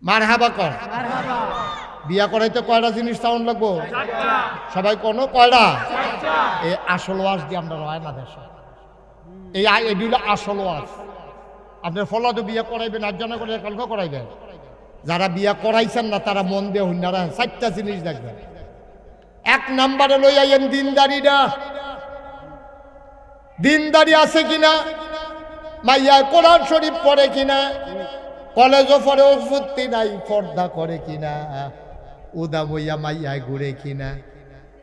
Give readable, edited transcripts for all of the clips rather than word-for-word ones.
মারহাবা কর। বিয়া করাইতে কয়টা জিনিস সাউন্ড লাগবো? সবাই কোনো কয়টা? এই আসল ওয়াজ দিয়ে আমরা রয় না দেশ, এই এটি হলো আসল ওয়াজ। আপনার ফলা তো বিয়া করাইবেন, আটজনে করে কল্প করাইবেন। যারা বিয়া করাইছেন না তারা মন দিয়ে হুন্ডারা 4টা জিনিস দেখবেন। 1 নম্বরে লই আইয়েন দিনদারিটা। দিনদারি আছে কিনা, মাইয়া কোরআন শরীফ পড়ে কিনা, কলেজও পড়ে ফুর্তি নাই, পর্দা করে কিনা, উদা বইয়া মাইয়া ঘুরে কিনা।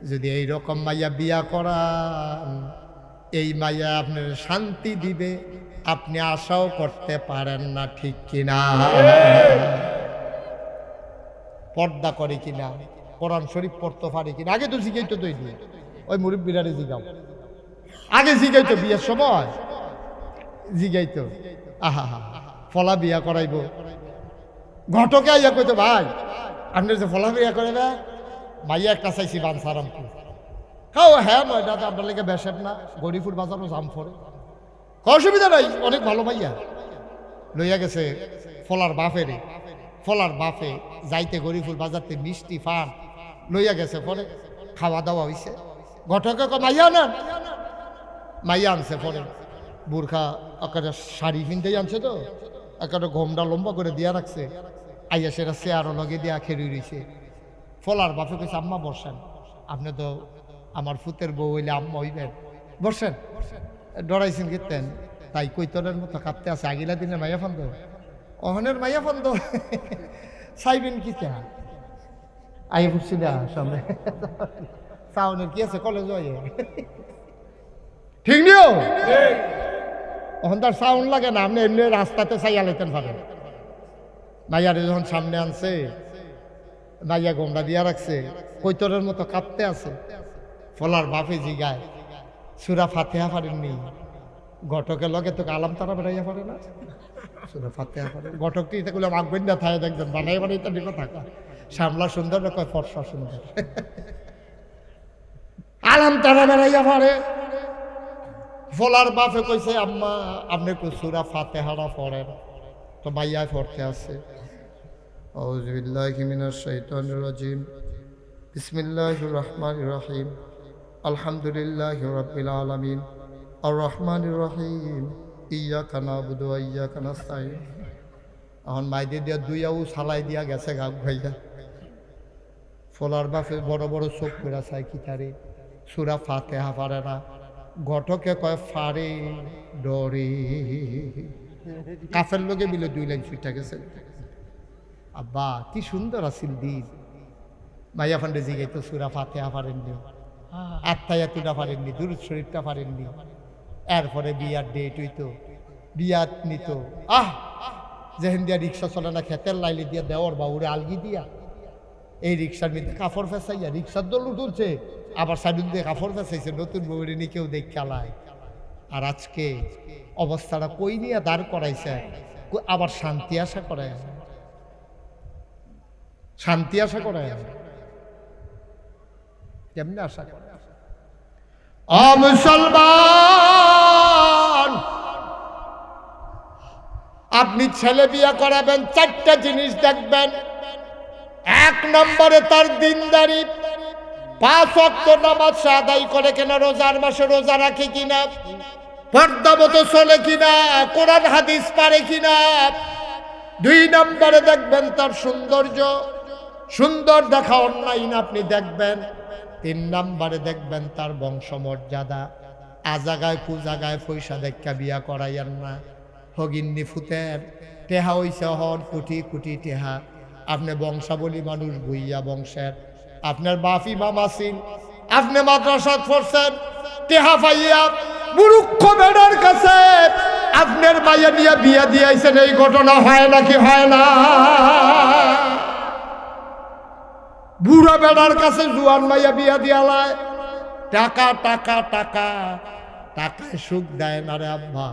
যদি এইরকম মাইয়া বিয়া করান, এই মাইয়া আপনার শান্তি দিবে, আপনি আশাও করতে পারেন না, ঠিক কিনা? পর্দা করে কিনা, কোরআন শরীফ পড়তে পারে কিনা। আগে তো জিগাইতো, তো ওই মুরব্বিরারে জিগাও, আগে জিগাইতো বিয়ের সময় জিগাইতো। আহা হা, ফলা বিয়া করাইব, ঘটকে আইয়া কইতো ভাই আপনার যে ফলা বিয়া করাইবে, মাইয়া একটা চাইছি বানসারামপুর। খাও হ্যাঁ নয় দাদা, আপনার লেগে বেসেন না, গরিপুর বাজারও জাম পড়ে, অসুবিধা নাই, অনেক ভালো মাইয়া। লইয়া গেছে ফলার বাপেরে, ফলার বাপে যাইতে গরিপুর বাজারতে মিষ্টি পান লইয়া গেছে, পরে খাওয়া দাওয়া হইছে। ঘটকে মাইয়া না, মাইয়া আনছে, পরে বুরখা একটা শাড়ি কিনতেই আনছে, তো একটা ঘোমটা লম্বা করে দিয়া রাখছে। আইয়া সেটা চেয়ারও লগে দিয়া খেয়ে রইছে। ফলার বাপে কইছে আম্মা বসেন, আপনি তো আমার ফুতের বউ হইলে আম্মা হইবেন, বসেন। ডরাইছেন কীর্তেন, তাই কৈতরের মতো কাঁপতে আছে। আগিলা দিনে মাইয়া ফান্দ, অহনের মাইয়া ফান্দ চাইবেন কি তা আইয়া পড়ছি না সামনে সাউনের কি আছে, কলেজ হয়ে ঠিক নিও। এখন তার সাউন্ড লাগে না, আপনি এমনি রাস্তাতে চাইয়া লাইতেন পারেন। মাইয়ারে যখন সামনে আনছে, মাইয়া গোমরা দিয়া রাখছে, কৈতরের মতো কাঁপতে আছে। ফলার বাপে জিগায় সূরা ফাতিহা পারেননি? ঘটকের লগে তো আলাম তারা বেড়াইয়া পারে না, সূরা ফাতিহা পারে। ঘটকটি এটা করলে মাগবেন না, থায় দেখবেন বানাই বানাই তো নিকো থাকা, সামলা সুন্দর না কয় ফর্সা সুন্দর, আলাম তারা বেড়াইয়া পারে। ফলার বাপে কইছে আম্মা আপনি একটু সূরা ফাতিহাটা পড়েন। তো মাইয়া পড়তে আছে, আউযু বিল্লাহি মিনাশ শাইতানির রাজিম, বিসমিল্লাহির রহমানির রহিম, আলহামদুলিল্লাহি রাব্বিল আলামিন, আর রহমানির রহিম, ইয়াকা নাবুদু ওয়া ইয়াকা নাস্তাইন। এখন মাইদে দিয়া দুইয়াও সালাই দিয়া গেছে গাক ভাইয়া। ফলার বাপে বড় বড় চোখ করে চাই কি তারে, সূরা ফাতিহা পারে না। ঘটকে কয় ফারে ডরে, কাফের লোকে মিলে 2 লাইন ছুটে গেছে। আব্বা কি সুন্দর আছিল দিন। মাইয়া ফান্ডে জিগাইতো সূরা ফাতিহা পারেননি, আত্মায়াতুটা পারেননি, দুরূদ শরীফটা পারেননি। এরপরে বিয়ার ডেট হইতো, বিয়াত নিত। যেহেন দিয়া রিক্সা চলে না, খেতের লাইলে দিয়া দেওয়ার বাউরে আলগি দিয়া এই রিক্সার মধ্যে কাপড় ফেসাইয়া রিক্সার দল তুলছে, আবার সাইডুন দিয়ে কাপড় ফেসাইছে, নতুন বউরে নিয়ে কেউ দেখ খেলায়। আর আজকে অবস্থাটা কই নিয়ে দাঁড় করাইছে, আবার শান্তি আশা করে, শান্তি আশা করে, কেমনে আশা করে? মুসলমান, আপনি ছেলে বিয়ে করাবেন, 4টা জিনিস দেখবেন। 1 নম্বরে তার দিনদারি, 5 ওয়াক্ত নামাজ আদায় করে কিনা, রোজার মাসে রোজা রাখে কিনা, পর্দা মতো চলে কিনা, কোরআন হাদিস পারে কিনা। 2 নম্বরে দেখবেন তার সৌন্দর্য, সুন্দর দেখা অন্যায় না আপনি দেখবেন। 3 নম্বরে দেখবেন তার বংশমর্যাদা, আজাগায় কুজাগায় পয়সা দেখা বিয়া করাইয়েন না। হগিন্নি ফুতের টেহা হইছে হন কোটি কোটি টেহা, আপনি বংশাবলী মানুষ, ভুইয়া বংশের, আপনার বাপ ইমাম আছেন, আপনি মাদ্রাসাত পড়ছেন, টেহা পাইয়া মুরুক্ষ বেড়ার কাছে আপনার মাইয়া নিয়ে বিয়া দিয়েছেন। এই ঘটনা হয় নাকি হয় না? বুড়া বেড়ার কাছে জুয়ান মাইয়া বিয়া দিয়ালায়। টাকা টাকা টাকা, টাকায় সুখ দেয় না রে আব্বা,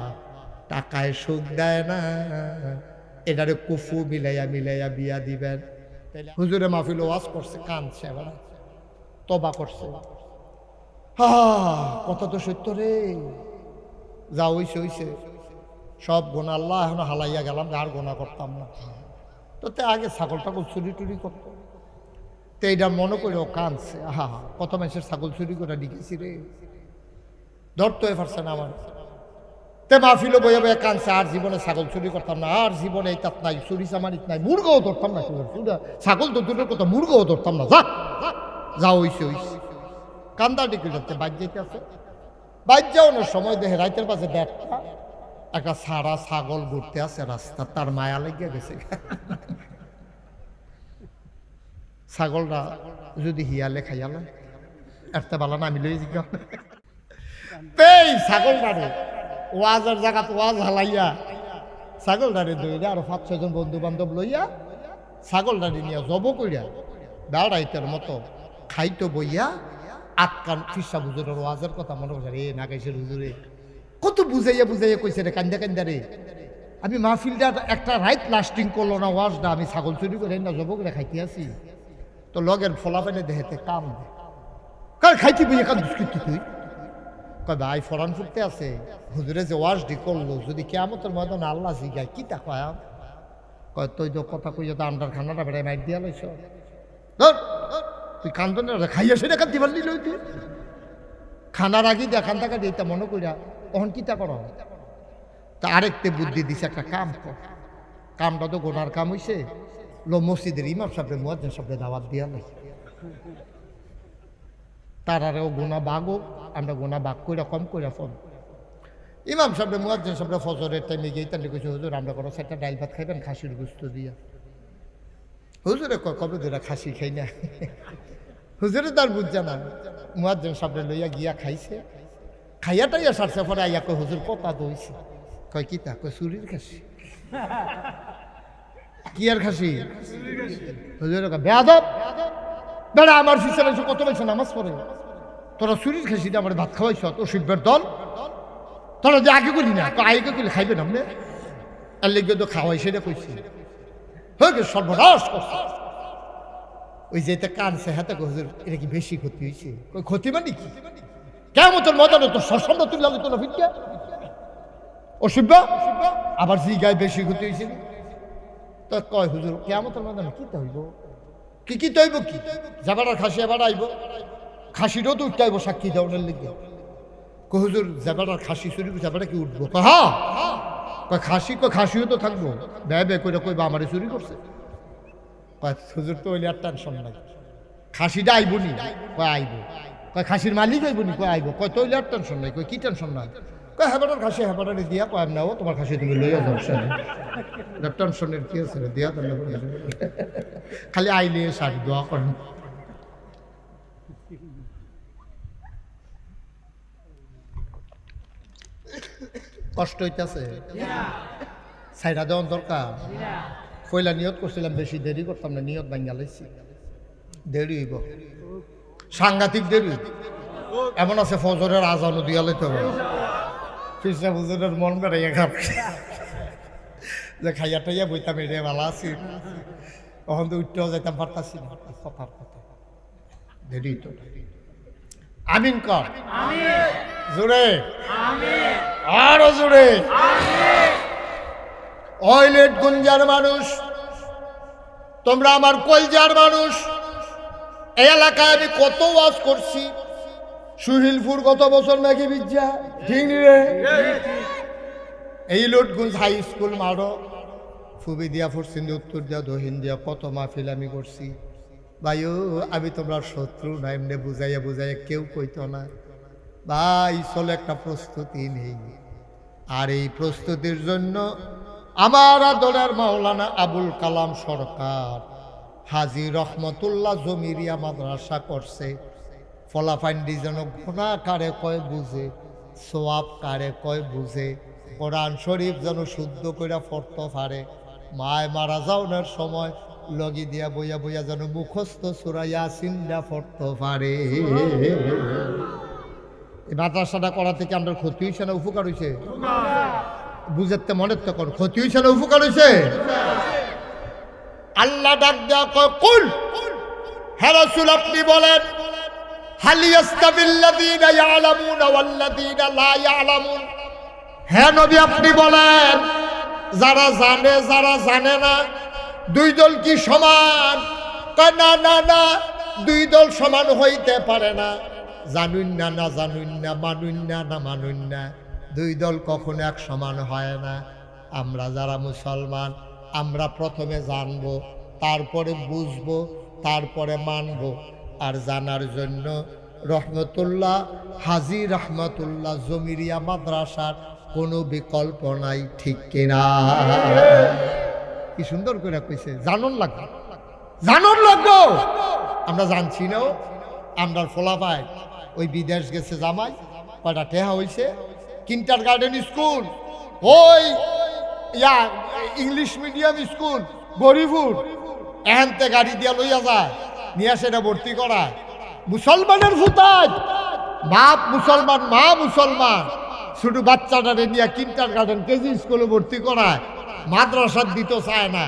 টাকায় সুখ দেয় না। এটারে কুফু মিলাইয়া মিলাইয়া বিয়া দিবেন। হুজুরে মাহফিল ওয়াজ করছে, কাঁদছে, এবার তবা করছে। কথা তো সত্য রে, যা হইছে হইছে, সব গোনা আল্লাহ এখন হালাইয়া গেলাম, আর গোনা করতাম না। তো তে আগে ছাগল টাগল চুরি টুরি করতো। তো এইটা মনে করে ও কানছে, আহা কত মানুষের ছাগল চুরি করে ডিগেছি রে, ধরতে হয়ে পারছে না আমার। তে মাহফিলও বইয়া বইয়া কানছে, আর জীবনে ছাগল চুরি করতাম না, আর জীবনে এই তাত নাই, চুরি চামারিত নাই, মুরগাও ধরতাম না, ছাগল তো দূরের কথা মুরগাও ধরতাম না, যা হইছে হইছে। কান্দা ডিকে যাচ্ছে, বাইর যেতে আছে, বাইর যাওয়ানোর সময় দেখে রাইতের পাশে ব্যাগটা একটা সারা ছাগল ঘুরতে আছে রাস্তা, তার মায়া লেগে গেছে। ছাগলটা যদি হিয়ালে খাইয়ালে একটা বালা না, আমি লই জিজ্ঞা এই ছাগলটারে ওয়াজের জায়গাত ওয়াজ হালাইয়া ছাগলটারে দইরা আর 5-6 জন বন্ধু বান্ধব লইয়া ছাগলটারে নিয়ে জব কইরা বেড়াইতের মতো খাইতো বইয়া আটকান ফিসা হুজুরের ওয়াজের কথা মনে করছে, রে না গাইছে হুজুরে কত বুঝাইয়া বুঝাইয়া কইছে রে, কান্দা কান্দা রে, আমি মাহফিলটা একটা রাইট লাস্টিং করলো না ওয়াজটা, আমি ছাগল চুরি করে না জব করে খাইতে আসি। তো লগের ফলাফেলে দেহেতে কাম দে কার খাইতে বইয়া কান দুষ্কৃত তুই কয় ভাই ফরান ফুটতে আছে, হুজুরে যে ওয়াজটি করলো যদি কিয়ামতের ময়দানে আল্লাহ জিগায় কি তা কয়, কয় তুই তো কথা কইয়া তো আন্ডার খানাটা বেড়ায় মাইর দিয়া লইছ, ধর তুই কান্দন খাইয়া সেটা কান্দি পারলি লই, তুই খানার আগে দেখান টাকা দিতে মনে করিয়া তখন কি তা করো। তা আরেকটা বুদ্ধি দিছে, একটা কাম কর, কামটা তো গোনার কাম হইছে, লো মসজিদের ইমাম সাহেবের মুয়াজ্জিন সাহেবের দাওয়াত দিয়া লই, তারারেও গোনা বাগো, আমরা গোনা বাগ কইরা কম কইরা ফোন। ইমাম সাহেবের মুয়াজ্জিন সাহেবের ফজরের টাইমে গিয়ে তাহলে কইছে, হুজুর আমরা কোনো সেটা ডাইল ভাত খাইবেন খাসির গোস্ত দিয়া। হুজুরে কবে ধরে খাসি খাই না, হুজুরে তার বুঝছে না। মুয়াজ্জিন সাহেব লইয়া গিয়া খাইছে, খাইয়াটাইয়া সারছে, পরে আইয়া কই হুজুর কথা দইছে, কয় কি তা, কয় চুরির খাসি। কি আর খাসি? হুজুরে কয় বেয়াদব বেড়া, আমার ফিসে কত বলছে নামাজ পড়ে, তোরা চুরির খাসিটা আমার ভাত খাওয়াইছ, তো শিববের দল তোরা যে আগে করি না, তো আগে করলে খাইবে না আপনি, আর লেগে তো খাওয়াই সেটা কইছি, হয়ে গেছে সর্বনাশ করছে। ওই যে এটা কানছে হাতে, হুজুর এটা কি বেশি ক্ষতি হয়েছে? ক্ষতি মানে কি, কেমন তোর মজানো তোর সরসম্বা তুই লাগে তোর ফিটকা অসুব্য, আবার জি গায়ে বেশি ক্ষতি হয়েছে। তো কয় হুজুর কেমন তোর মজানো কি তো হইব, কি কি তৈব, কি যাবার খাসি আবার আইব, খাসিরও তো উঠতে আইব সাক্ষী দেওয়ার লিগে। হুজুর যাবার খাসি চুরি যাবারটা কি উঠবো? হ্যাঁ খাসি, খাসিও তো থাকবো, ব্যয় ব্যয় করে কইবা আমারে চুরি করছে। হুজুর তো ওইলে আর টেনশন নাই, খাসিটা আইব নি, কয় আইব, কয় খাসির মালিক আইব নি, কয় আইব, কয় তো ওইলে আর টেনশন নাই, কয় কি টেনশন নাই, কয় হেবাটার খাসি হেবাটারে দিয়া কয় নাও তোমার খাসি তুমি লইয়া যাও, টেনশনের কি আছে দিয়া তাহলে খালি আইলে সারি দোয়া করেন। কষ্ট হইতেছে, সাইডা দেওয়ার দরকার। পয়লা নিয়ত করছিলাম বেশি দেরি করতাম না, নিয়ত ভাঙ্গা লাইছি, দেরি হইব, সাংঘাতিক দেরি। এমন আছে ফজরের আজানও দিয়া লইতে হবে, ফিরসা হুজুরের মন বেড়াইয়া খাব যে খাইয়া টাইয়া বইতাম এড়ে ভালো আছি, তখন তো উঠতেও যাইতাম পারতাছি না, কথার কথা দেরি তো। আমিন কর জোরে, আরো জোরে। অইলেট গুঞ্জার মানুষ, তোমরা আমার কলজার মানুষ। এই এলাকায় আমি কত ওয়াজ করছি, সুহিলপুর গত বছর নাকি বিজ্জা, ঠিক রে? এই লোটগুঞ্জ হাই স্কুল মারো, ফুবি দিয়া ফুরসিন্দি উত্তর দিয়া দহিন দিয়া কত মাহফিল আমি করছি। ভাইও আমি তোমরা শত্রু না, এমনি বুঝাইয়া বুঝাইয়া কেউ কইতো না। ভাই চলে একটা প্রস্তুতি নেই, আর এই প্রস্তুতির জন্য আমার আদরের মাওলানা আবুল কালাম সরকার হাজী রহমতুল্লাহ জমিরিয়া মাদ্রাসা করছে। ফলাফাইন্ডি যেন গুনাহ কারে কয় বুঝে, সোয়াব কারে কয় বুঝে, কোরআন শরীফ যেন শুদ্ধ করে পড়তে পারে। মায় মারা যাওয়ার সময় লগি দিয়া বইয়া বইয়া যেন মুখস্থ সূরা ইয়াসিনটা পড়তে পারে। এই মাদ্রাসাটা করা থেকে আমরা ক্ষতি হয়েছে না উপকার হয়েছে? বুঝতে মনের তো কোন ক্ষতি হয়েছে না উপকার হয়েছে? আল্লাহ ডাক দেয়া কয় কুল, হে রাসূল আপনি বলেন, হাল ইয়াস্তাবিল্লাযীনা ইয়ালামুনা ওয়াল্লাযীনা লা ইয়ালামুন। হে নবী আপনি বলেন, যারা জানে যারা জানে না, দুই দল কি সমান? না না না, দুই দল সমান হইতে পারে না। জানুন না না জানুন না, মানুন না না মানুন না, দুই দল কখনো এক সমান হয় না। আমরা যারা মুসলমান, আমরা প্রথমে জানবো, তারপরে বুঝবো, তারপরে মানবো। আর জানার জন্য রহমতুল্লাহ হাজী রহমতুল্লাহ জমিরিয়া মাদ্রাসার কোনো বিকল্প নাই, ঠিক কিনা? কি সুন্দর করে কইছে, জানুন লাগবে, জানুন লাগবো। আমরা জানছি না, আমরা ফলাফাই ওই বিদেশ গেছে জামাই, কয়টা টেহা হইছে, কিন্টার গার্ডেন স্কুল, ওই ইংলিশ মিডিয়াম স্কুল গরিবুর, এখানতে গাড়ি দিয়া লইয়া যায়, নিয়ে সেটা ভর্তি করায়। মুসলমানের ফুতাজ, বাপ মুসলমান, মা মুসলমান, শুধু বাচ্চাটারে নিয়ে কিন্টার গার্ডেন কেজি স্কুলে ভর্তি করায়, মাদ্রাসার দিতে চায় না।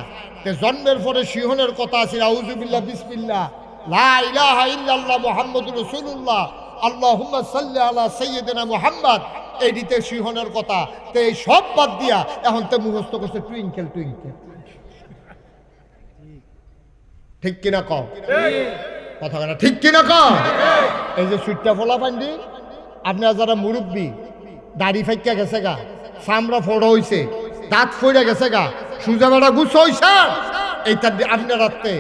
জন্মের পরে সিংহনের কথা আছে, আউযুবিল্লাহ বিসমিল্লাহ লা ইলাহা ইল্লাল্লাহ মুহাম্মাদুর রাসূলুল্লাহ আল্লাহুম্মা সাল্লি আলা সাইয়্যিদিনা মুহাম্মদ, এই দিতে সিংহনের কথা। তো এই সব বাদ দিয়া এখন তো মুখস্থ করছে টুইঙ্কেল টুইঙ্কেল, ঠিক কিনা কম কথা কেনা, ঠিক কিনা কম? এই যে সুইটটা ফোলা পান্ডি, আপনারা যারা মুরব্বী, দাড়ি ফাইকা গেছে গা, চামড়া ফোড়া হইছে, দাঁত ফইরা গেছে গা, সুজা বেড়া গুছ হইছে, এইটার আপনার রাত্রে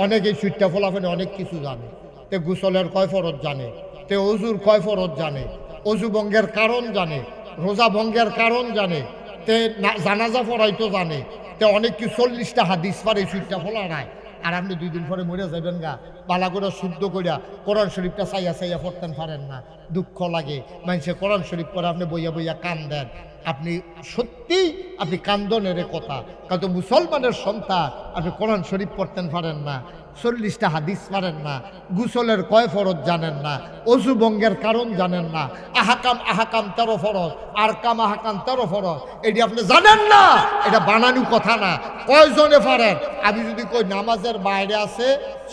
অনেকে সুইটটা ফোলা পানি অনেক কিছু জানে। তে গুসলের কয় ফরজ জানে, তে অজুর কয় ফরজ জানে, অজু ভঙ্গের কারণ জানে, রোজা ভঙ্গের কারণ জানে, তে জানাজা পড়াইতো জানে, তে অনেক কি 40টা হাদিস পারে সুইটটা ফোলা নাই। আর আপনি 2 দিন পরে মরে যাবেন গা, বালা করে শুদ্ধ করিয়া কোরআন শরীফটা চাইয়া চাইয়া পড়তেন পারেন না, দুঃখ লাগে। মানুষে কোরআন শরীফ পরে আপনি বইয়া বইয়া কান দেন, আপনি সত্যি আপনি কান্দনের কথা। কারণ মুসলমানের সন্তান, আপনি কোরআন শরীফ পড়তেন পারেন না, 40টা হাদিস পারেন না, গুসলের কয় ফরজ জানেন না, অজু ভঙ্গের কারণ জানেন না, আহাকাম 13 ফরজ, আর কাম আহাকাম 13 ফরজ, এটি আপনি জানেন না। এটা বানানো কথা না। কয়জনে পারেন? আমি যদি কই নামাজের বাইরে আছে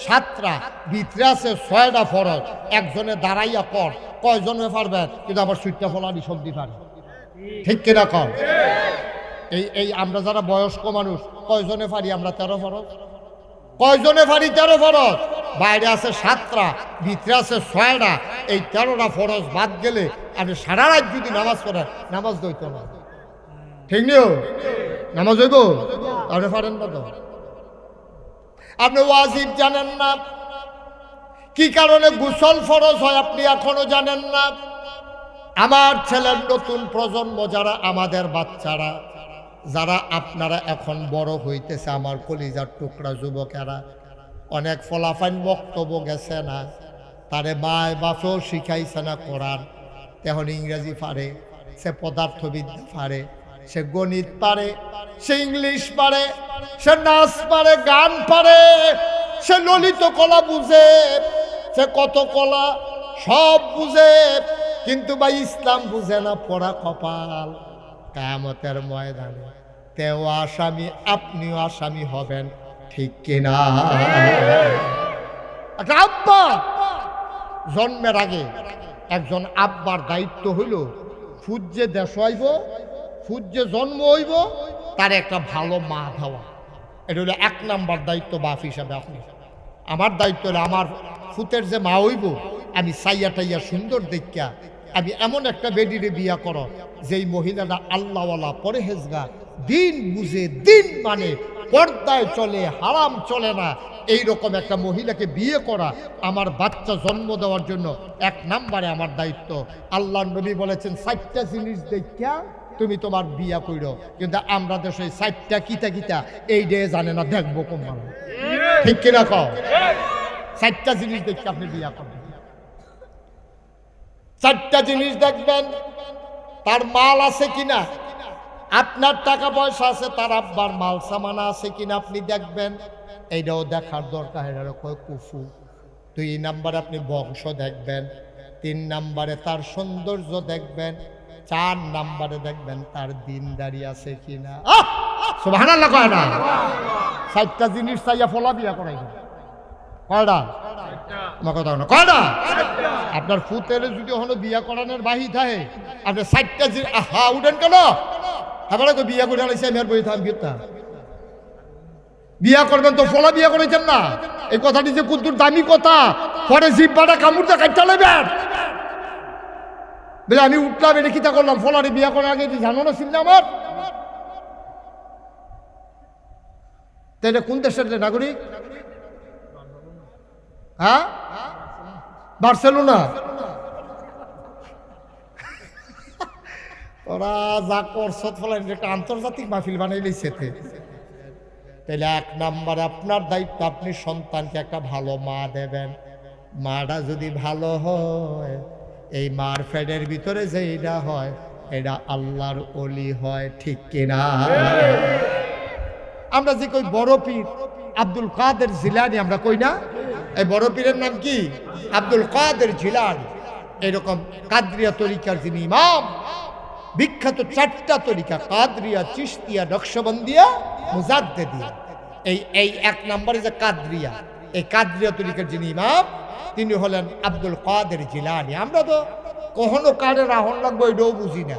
7টা, ভিতরে আছে 6টা ফরজ, একজনে দাঁড়াইয়া পড়, কয়জনে পারবেন? কিন্তু আবার সুইটটা ফলানি সবজি পারে, ঠিক কিনা কম? এই আমরা যারা বয়স্ক মানুষ, কয়জনে পারি আমরা 13 ফরজ? কয়জনে পারি 13 ফরজ? বাইরে আছে 7টা, ভিতরে আছে 6টা, এই 13টা ফরজ বাদ গেলে আপনি সারা রাত যদি নামাজ পড়েন, নামাজ দইত না, ঠিক নিও? নামাজ হইব? আপনি পারেন না তো। আপনি ওয়াজিব জানেন না, কি কারণে গোসল ফরজ হয় আপনি এখনো জানেন না। আমার ছেলের নতুন প্রজন্ম যারা, আমাদের বাচ্চারা যারা, আপনারা এখন বড় হইতেছে, আমার কলিজার টুকরা যুবকেরা, অনেক ফলাফাইন বক্তব্য গেছে না, তারে মায় বাপেও শিখাইছে না কোরআন। তেমন ইংরেজি পারে, সে পদার্থবিদ্যা পারে, সে গণিত পারে, সে ইংলিশ পারে, সে নাচ পারে, গান পারে, সে ললিত কলা বুঝে, সে কত কলা সব বুঝে, কিন্তু ভাই ইসলাম বুঝে না। পড়া কপাল, কিয়ামতের ময়দানে তেও আসামি, আপনিও আসামি হবেন, ঠিক কিনা? আব্বা জন্মের আগে একজন আব্বার দায়িত্ব হইল, ফুট যে দেশ হইব, ফুট যে জন্ম হইব, তার একটা ভালো মা দেওয়া। এটা হলো 1 নাম্বার দায়িত্ব বাপ হিসাবে। আপনি, আমার দায়িত্ব হলো আমার ফুতের যে মা হইব, আমি চাইয়া টাইয়া সুন্দর দেখিয়া আমি এমন একটা বেডিরে বিয়া করো, যেই মহিলাটা আল্লাহওয়ালা, পরহেজগার, দিন বুঝে, দিন মানে, পর্দায় চলে, হারাম চলে না, এইরকম একটা মহিলাকে বিয়ে করা আমার বাচ্চা জন্ম দেওয়ার জন্য 1 নাম্বারে আমার দায়িত্ব। আল্লাহর নবী বলেছেন 4টা জিনিস দেখিয়া তুমি তোমার বিয়া কইরো। কিন্তু আমরা দেশে 4টা কিতা কিতা এই ডে জানে না, দেখবো কোন মানুষ, ঠিক কিনা কও? 4টা জিনিস দেখে আপনি বিয়া করবেন। 4টা জিনিস দেখবেন, তার মাল আছে কিনা, আপনার টাকা পয়সা আছে, তার আব্বার মাল সামানা আছে কিনা আপনি দেখবেন, এইটাও দেখার দরকার। এটারও কয় কুফু। 2 নাম্বারে আপনি বংশ দেখবেন, 3 নাম্বারে তার সৌন্দর্য দেখবেন, 4 নাম্বারে দেখবেন তার দিনদারি আছে কিনা। সুবহানাল্লাহ কয় না? 4টা জিনিস চাইয়া ফলা বিয়া করাইবেন। কয়টা? আমার কথা না, কয়টা? আপনার ফুতের যদি হলো বিয়া করানোর বাহি থাকে, আপনি 4টা জিনিস, উঠেন কেন? আপনারা বিয়া করে আলাইছে, আমি আর বই থাম গিয়ে বিয়া করবেন তো ফলা বিয়া করেছেন না, এই কথাটি যে কুদ্দুর দামি কথা, পরে জিব্বাটা কামড়টা কাটতে নেবেন বলে আমি উঠলাম এটা কিতা করলাম, ফলারে বিয়া করার আগে জানো না চিন্তা আমার। তাই এটা কোন দেশের নাগরিক? হ্যাঁ, বার্সেলোনা। ওরা যা করছত ফলে একটা আন্তর্জাতিক মাহফিল বানাই লইছে। তাহলে 1 নাম্বার আপনার দায়িত্ব, আপনি সন্তানকে একটা ভালো মা দেবেন। মাটা যদি ভালো হয়, এই মার ফেডের ভিতরে যে এটা হয় এটা আল্লাহর ওলি হয়, ঠিক কিনা? আমরা যে কই বড় পীর আব্দুল কাদের জিলানী, আমরা কই না এই বড় পীরের নাম কি? আব্দুল কাদের জিলানী। এরকম কাদরিয়া তরিকার যিনি ইমাম, বিখ্যাত 4টা তরিকা কাদরিয়া, চিশতিয়া, নকশবন্দিয়া, মুজাদ্দেদিয়া। এই 1 নম্বরে যে কাদরিয়া, এই কাদরিয়া তরিকার যিনি ইমাম তিনি হলেন আব্দুল কাদের জিলানী। আমরা তো কখনো কারে রাহন লাগবো এটাও বুঝি না।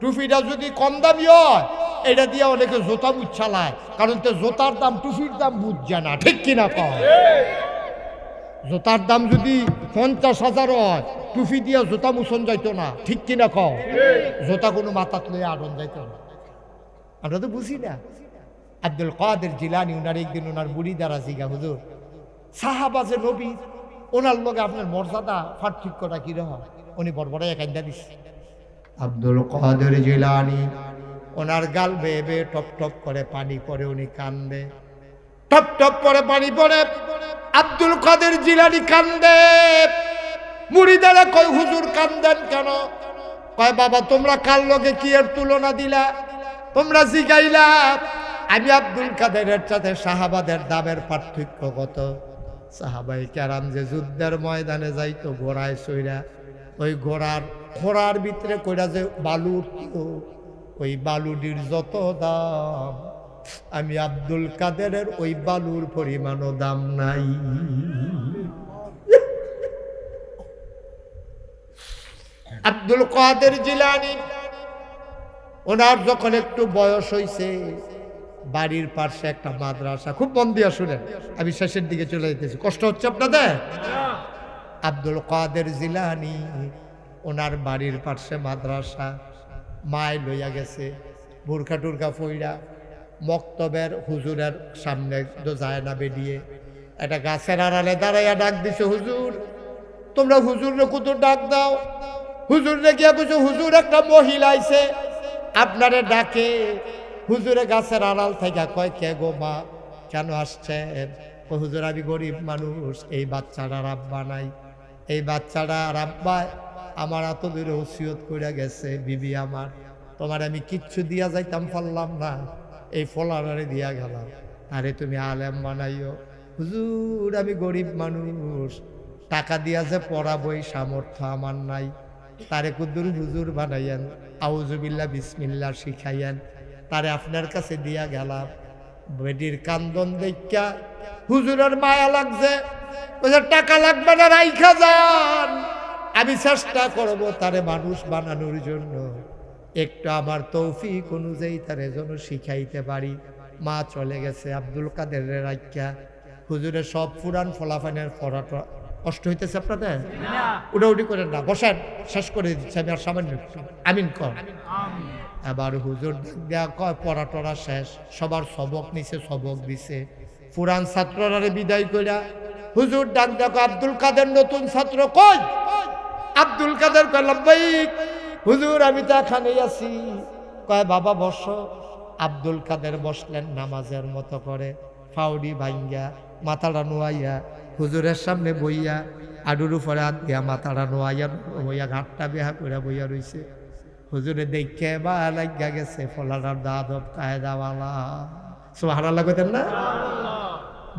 টুপিটা যদি কম দামি হয় এটা দিয়ে অনেকে জোতা মুচ্ছালায়, কারণ তো জোতার দাম টুপির দাম বুঝছে না, ঠিক কিনা কয়? জোতার দাম যদি 50,000 হয়, টুপি দিয়ে জোতা মুছন যাইতো না, ঠিক কিনা কও? জোতা কোনো মাথাত লয়ে আড়ন যাইতো না, আমরা তো বুঝি না। আব্দুল কাদের জিলানী, ওনার একদিন ওনার বুড়ি দ্বারা জিগা, হুজুর সাহাবা যে নবী, ওনার লগে আপনার মর্যাদা পার্থক্যটা কিরকম? উনি বড়বড়াই কান্দা দিচ্ছে। আব্দুল কাদের জিলানী ওনার গাল বেয়ে বেয়ে টপ টপ করে পানি পড়ে, উনি কান্দে, টপ টপ করে পানি পড়ে। আব্দুল কাদের জিলানী কান্দে। মুরিদারা কয় হুজুর কান্দেন কেন? কয় বাবা তোমরা কার লগে কি এর তুলনা দিলা? তোমরা জিগাইলা আমি আব্দুল কাদেরের সাথে সাহাবাদের দামের পার্থক্য কত? সাহাবাই কেরাম যে যুদ্ধের ময়দানে যাইতো ঘোড়ায় চইরা, ওই ঘোড়ার ভিতরে কইরা যে বালু, ওই বালুটির যত দাম আমি আব্দুল কাদেরের ওই বালুর পরিমাণও দাম নাই। আব্দুল কাদের জিলানী ওনার যখন একটু বয়স হইছে, বাড়ির পাশে একটা মাদ্রাসা, খুব মন দিয়া শুনেন, আমি শেষের দিকে চলে যেতেছি, কষ্ট হচ্ছে আপনাদের? আব্দুল কাদের জিলানী ওনার বাড়ির পাশে মাদ্রাসা, মায় লইয়া গেছে বোরখা টুরখা ফইরা, মক্তবের হুজুরের সামনে তো যায় না, বেরিয়ে একটা গাছের আড়ালে দাঁড়াইয়া ডাক দিছে, হুজুর তোমরা হুজুরে কত ডাক দাও? হুজুরে গিয়া বুঝো হুজুর একটা মহিলা আইছে আপনারে ডাকে। হুজুরে গাছের আড়াল থেকে কয় কে গো মা, কেন আসছেন? ও হুজুর আমি গরিব মানুষ, এই বাচ্চাটা রাব্বা নাই, এই বাচ্চাটা রাব্বা আমার এত দূরে ওসিয়ত করে গেছে বিবি আমার, তোমার আমি কিচ্ছু দিয়া যাইতাম পারলাম না, এই ফলারে দিয়া গেলাম, আরে তুমি আলেম বানাইও। হুজুর আমি গরিব মানুষ, টাকা দিয়া যে পড়াবই সামর্থ্য আমার নাই, তারে কুদ্দুর হুজুর বানাইয়েন, আউযুবিল্লাহ বিসমিল্লাহ শিখাইয়েন, তারে আপনার কাছে দিয়া গেলাম। বেটির কান্দন দেখা হুজুরের মায়া লাগছে, টাকা লাগবে না, রাইখা যান, আমি চেষ্টা করব তারে মানুষ বানানোর জন্য, একটু আমার তৌফিক অনুযায়ী তারে যেন শিখাইতে পারি। মা চলে গেছে আব্দুল কাদের রাইখা। হুজুরের সব পুরান ফলাফানের পড়াটা কষ্ট হইতেছে আপনাদের? উঠাউঠি করেন না, বসেন, শেষ করে দিচ্ছে আমি আর সামান্য আমিন কর। এবার হুজুর দেয়া কয় পড়া টড়া শেষ, সবার সবক নিছে, সবক দিছে, পুরান ছাত্ররা বিদায় কইরা হুজুর ডাক দেখো আব্দুল কাদের নতুন ছাত্র কই? আব্দুল কাদের কয় লাব্বাইক হুজুর আমি তো এখানেই আছি। কয় বাবা বস। আব্দুল কাদের বসলেন নামাজের মতো করে, ফাউডি ভাঙ্গা মাথাটা নোয়াইয়া হুজুরের সামনে বইয়া, আডুর উপরে হাত দিয়া মাথাটা নোয়াইয়া বইয়া ঘাটটা বেহা করে বইয়া রইছে। হুজুরে দেখে বা লাগা গেছে ফলাটার দাদব কায়দাওয়ালা, সুবহানাল্লাহ কইতেন না?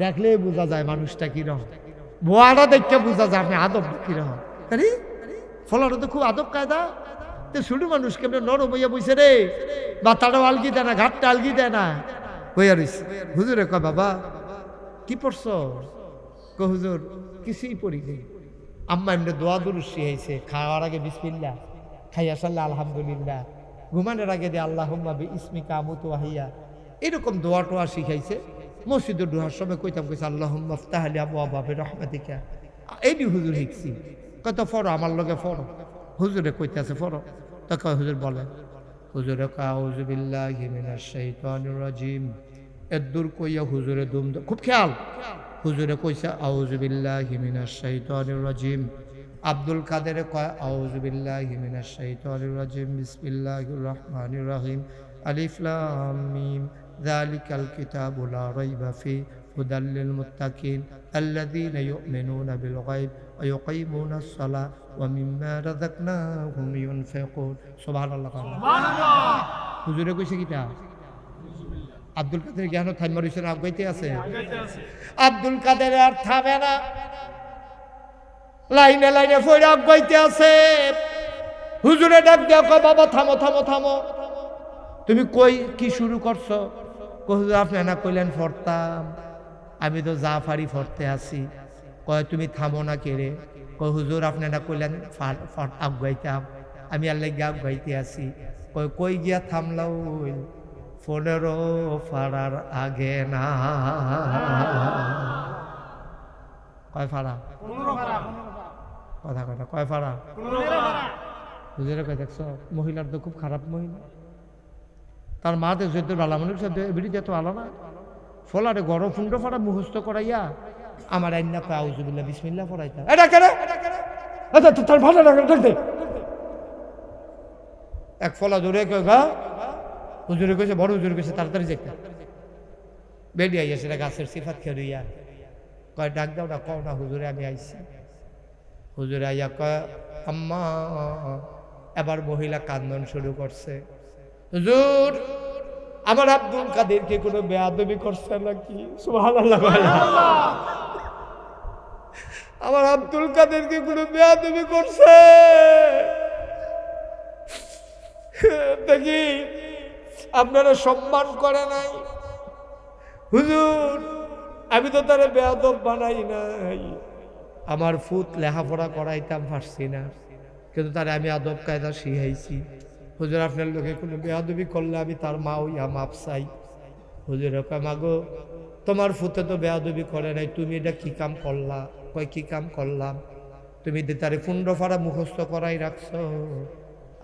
দেখলে বোঝা যায় মানুষটা কিরকম, বোয়াটা দেখে বোঝা যায় আপনি আদব কিরকম। আরে ফলাটা তো খুব আদব কায়দা, তো ছোট মানুষ কেমন নরম বইয়া বইছে রে, মাথাটাও আলগি দেয় না, ঘাটটা আলগি দেয় না, বইয়া রইছে। হুজুরে কয় বাবা কি পড়ছ? কয় হুজুর কিছুই পড়ি নেই, আম্মা এমনি দোয়া দুরুদ শিখাইছে, খাওয়ার আগে বিসমিল্লাহ, খাইয়া সাল্লাহ আলহামদুলিল্লাহ, ঘুমানোর আগে দিয়ে আল্লাহুম্মা বিইসমিকা আমুতু ওয়া আহইয়া, এরকম দোয়া টোয়া শিখাইছে। মসজিদে ঢোকার সময় কইতাম কইছে আল্লাহুম্মা আফতাহ লি আবওয়াবা রাহমাতিকা। এই দি হুজুর শিখছি। কত ফরো আমার লগে ফরো। হুজুরে কইতাছে ফরো। তো কয় হুজুর বলেন। হুজুরে কয় আউযু বিল্লাহি মিনাশ শাইতানির রাজিম। এদুর কইয়া হুজুরে দুম খুব খেয়াল। হুজুরে কইছে আউযু বিল্লাহি মিনাশ শাইতানির রাজিম। আব্দুল কাদের কয় আউযু বিল্লাহি মিনাশ শাইতানির রাজিম বিসমিল্লাহির রহমানির রহিম আলিফ লাম মিম যালিকাল কিতাবু লা রাইবা ফি হুদাল লিল মুত্তাকিন আল্লাযীনা ইউমিনুনা বিল গায়ব ওয়া ইউকিমুনাস সালাহ ওয়া মিম্মা রাযাকনাহুম ইউনফিকুন। সুবহানাল্লাহ। সুবহানাল্লাহ। হুজুরে কইছে কিটা? আব্দুল কাদের জ্ঞান থাইমা রইছে না আগাইতে আছে? আব্দুল কাদের আর থামে না, লাইনে লাইনে ফইরা আগাইতে আছে। হুজুরে ডাক দেয়া কয় বাবা থামো থামো থামো, তুমি কই কি শুরু করছো? কই হুজুর আপনি না কইলেন ফরতাম, আমি তো জাফারি ফরতে আছি। কয় তুমি থামো না কে রে? কই হুজুর আপনি না কইলেন আগাইতাম, আমি আল্লাহ গিয়া আগাইতে আছি। কই কই গিয়া থামলাও? 15 ফাড়ার আগে না। কয় ফাড়া? কথা কথা কয় ফাড়া? হুজুরে কয় দেখছো মহিলার তো খুব খারাপ মহিলা, তার মাতে যত আলামনের সাথে বিড়িতে তো আলো না, ফলারে গড় ফুন্ড ফাড়া মুখস্থ করাইয়া আমার আইনা কয় আউযুবিল্লাহ বিসমিল্লাহ পড়াইতা। এটা কেন? আচ্ছা তোর ভালো লাগে দেখতে। এক ফলা ধরে কয় গা হুজুরে কইছে, বড় হুজুরে কইছে তাড়াতাড়ি যেতে। বেডি আইয়া সেটা গাছের সিফাত খেয়ে কয় ডাক দাও না, কও না হুজুরে আমি আইছি। হুজুরে আইয়া কয় আম্মা। এবার মহিলা কান্দন শুরু করছে, হুজুর আমার আব্দুল কাদেরকে কোনো বেয়াদবি করছে নাকি? সুবহানাল্লাহ। আমার আব্দুল কাদেরকে কোনো বেয়াদবি করছে দেখি, আপনারা সম্মান করে নাই। হুজুর আমি তো তারে বেয়াদব বানাই নাই, আমার ফুত লেখাপড়া করাইতাম পারছি না, কিন্তু তারে আমি আদব কায়দা শিখাইছি। হুজুর আপনার লোকে কোনো বেয়াদবি করলে আমি তার মা হইয়া মাপ চাই। হুজুর কয় মাগো তোমার ফুতে তো বেয়াদবি করে নাই, তুমি এটা কি কাম করলা? কয় কি কাম করলাম? তুমি তারে ফুন্ড ফাড়া মুখস্থ করাই রাখছো,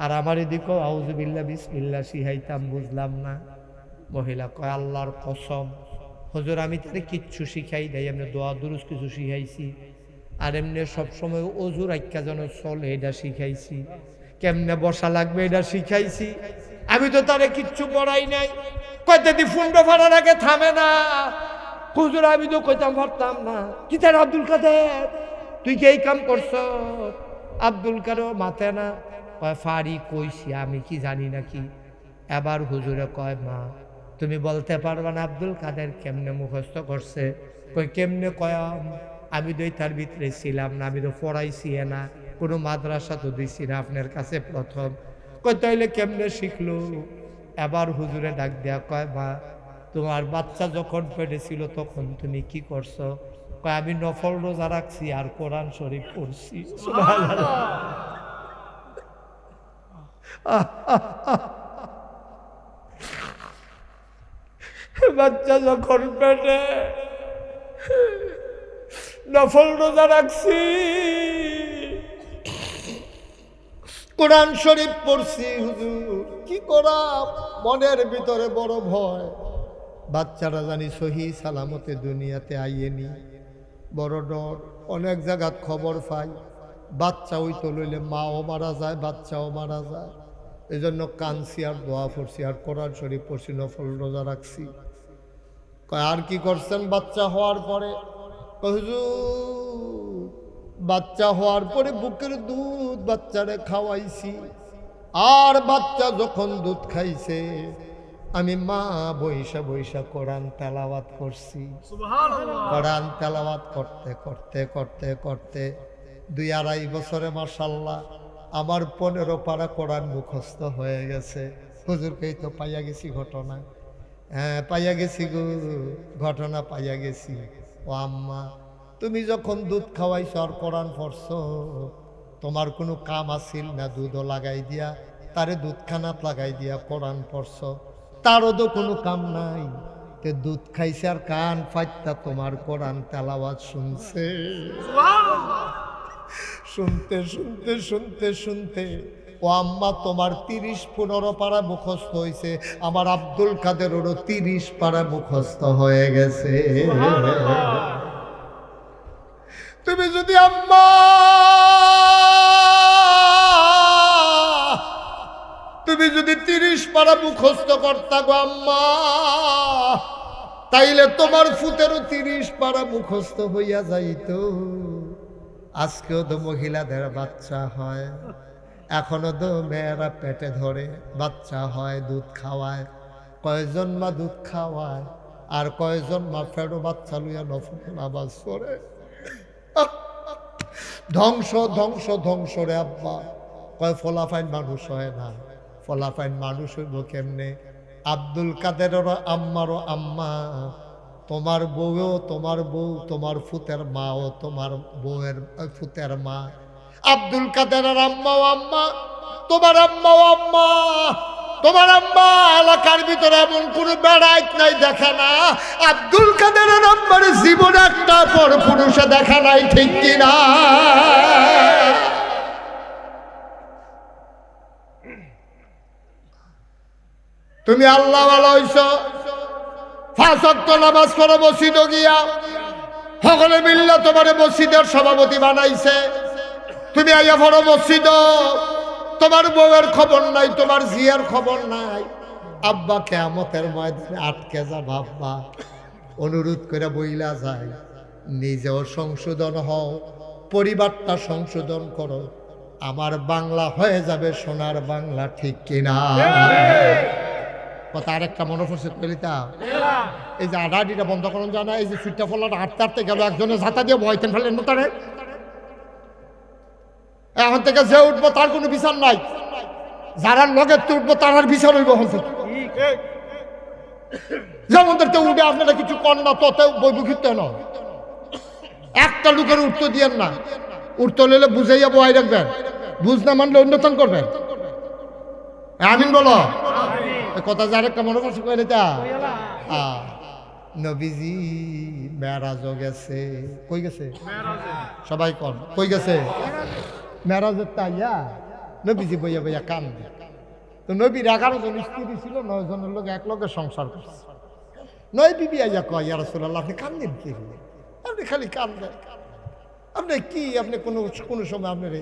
আর আমার এদিকে আউযুবিল্লাহ বিসমিল্লাহ শিখাইতাম, বুঝলাম না। মহিলা কয় আল্লাহর কসম হুজুর আমি তারে কিচ্ছু শিখাই নাই, এমনি দোয়া দুরুজ কিছু শিখাইছি, আর এমনি সবসময় অজুর আইক্কা যেন চলে এটা শিখাইছি, কেমনে বসা লাগবে এটা শিখাইছি, আমি তো তারে কিচ্ছু পড়াই নাই। কয় দিদি ফুন্ড ফাড়ার আগে থামে না। হুজুর আমি তো কইতাম পারতাম না। কি তার আব্দুল কাদের তুই কি এই কাম করছ? আব্দুল কাদের মাথে না। কয় ফাড়ি কইছি, আমি কি জানি নাকি? এবার হুজুরে কয় মা তুমি বলতে পারবা না আব্দুল কাদের কেমনে মুখস্থ করছে? কই কেমনে? কয় আমি তো তার ভিতরে ছিলাম না, আমি তো পড়াইছি না, কোনো মাদ্রাসা তো দিছি না, আপনার কাছে প্রথম। কই তাইলে কেমনে শিখলো? এবার হুজুরে ডাক দেয়া কয় মা তোমার বাচ্চা যখন পেটে ছিল তখন তুমি কি করছো? কয় আমি নফল রোজা রাখছি আর কোরআন শরীফ পড়ছি। বাচ্চা যখন পেটে নফল রোজা রাখছি, কোরআন শরীফ পড়ছি। হুজুর কি করা, মনের ভিতরে বড় ভয়, বাচ্চারা জানি সহি সালামতে দুনিয়াতে আইয়েনি, বড় ডর। অনেক জায়গাত খবর পাই বাচ্চা ওই তো লইলে মাও মারা যায়, বাচ্চাও মারা যায়। এই জন্য কানছি আর দোয়া পড়ছি আর কোরআন শরীফ পড়ছি, নফল রোজা রাখছি। আর কি করছেন বাচ্চা হওয়ার পরে? হুজুর বাচ্চা হওয়ার পরে বুকের দুধ বাচ্চারে খাওয়াইছি, আর বাচ্চা যখন দুধ খাইছে আমি মা বৈশা বৈশা কোরআন তেলাওয়াত করছি। কোরআন তেলাওয়াত করতে করতে করতে করতে 2-2.5 বছরে মাশাআল্লাহ আমার 15 পারা কোরআন মুখস্থ হয়ে গেছে। হুজুরকেই তো পাইয়া গেছি ঘটনা। হ্যাঁ পাইয়া গেছি গো, ঘটনা পাইয়া গেছি। ও আম্মা তুমি যখন দুধ খাওয়াইছ আর কোরআন পড়ছো, তোমার কোনো কাম আছিল না? দুধও লাগাই দিয়া তারে দুধখানাত লাগাই দিয়া কোরআন পড়ছো, তারও তো কোনো কাম নাই। তে দুধ খাইছে আর কান ফাইত্তা তোমার কোরআন তেলাওয়াত শুনছে। শুনতে শুনতে শুনতে শুনতে ও আম্মা তোমার 30-15 পারা মুখস্থ হয়েছে, আমার আব্দুল কাদেরেরও 30 পারা মুখস্থ হয়ে গেছে। তুমি যদি আম্মা তুমি যদি 30 পারা মুখস্থ করতা গো আম্মা, তাইলে তোমার ফুতেরও 30 পারা মুখস্থ হইয়া যাইত। আজকেও তো মহিলাদের বাচ্চা হয়, এখনো তো মেয়েরা পেটে ধরে বাচ্চা হয়, দুধ খাওয়ায়, কয়জন মা দুধ খাওয়ায় আর কয়জন মা ফেরো বাচ্চা লইয়া নফল নামাজ পড়ে। ধ্বংস ধ্বংস ধ্বংস রে আব্বা। কয় ফলাফাইন মানুষ হয় না, ফলাফাইন মানুষ হইব কেমনে? আব্দুল কাদেরেরও আম্মারও আম্মা, তোমার বউও তোমার বউ, তোমার ফুতের মাও তোমার বউয়ের ফুতের মা। আব্দুল কাদেরের আম্মাও আম্মা, তোমার আম্মাও আম্মা। তোমার আম্মা এলাকার ভিতরে এমন কোনো বেড়াইত নাই দেখে না, আব্দুল কাদেরের আম্মার জীবনে একটা পর পুরুষে দেখা নাই, ঠিক কিনা? তুমি আল্লাহ ওয়ালা হইছ, 5 ওয়াক্ত নামাজ পড়ো মসজিদে গিয়া, সকলে মিল্লা তোমার মসজিদের সভাপতি বানাইছে। তুমি আইয়া পড়ো মসজিদ, তোমার বউয়ের খবর নাই, তোমার জিয়ার খবর নাই। আব্বা কিয়ামতের ময়দানে আটকে যা বাবা, অনুরোধ করে বইলা যায়, নিজেও সংশোধন হও, পরিবারটা সংশোধন করো, আমার বাংলা হয়ে যাবে সোনার বাংলা, ঠিক কিনা? কথা আরেকটা মনে পড়ছে কলিতা, এই যে আডাআডিটা বন্ধ করুন জানা, এই যে সুইটটা ফলাটা হাঁটতে হাঁটতে গেল, একজনের ছাতা দিয়ে ভয়তেন ফেলেন না তারে। এখন থেকে যে উঠবো তার কোনো বিচার নাই, যারা লগের তো উঠবো তার বিচার হইব। যেমন তো উঠে আপনারা কিছু কর না, তত বৈবুখিত না, একটা লোকের উঠতে দিয়েন না, উঠতে হলে বুঝাইয়া বহাই রাখবেন, বুঝ না মানলে অন্যতন করবেন। আমিন বলো। কথা যার একটা মনে করছে কইলে তা নবীজি মেরাজও গেছে। কই গেছে? সবাই কন কই গেছে? মেরাজের তাইয়া নবীজি বইয়া বইয়া কান্দে। তো নবীর 11 জন স্ত্রী ছিল, 9 জনের লোক এক লগে সংসার করছে। 9 বিবি আইয়া কয়, ইয়া রাসূলুল্লাহ আপনি কান্দেন কি? আপনি খালি কান্দেন, আপনি কি, আপনি কোনো সময় আপনি রে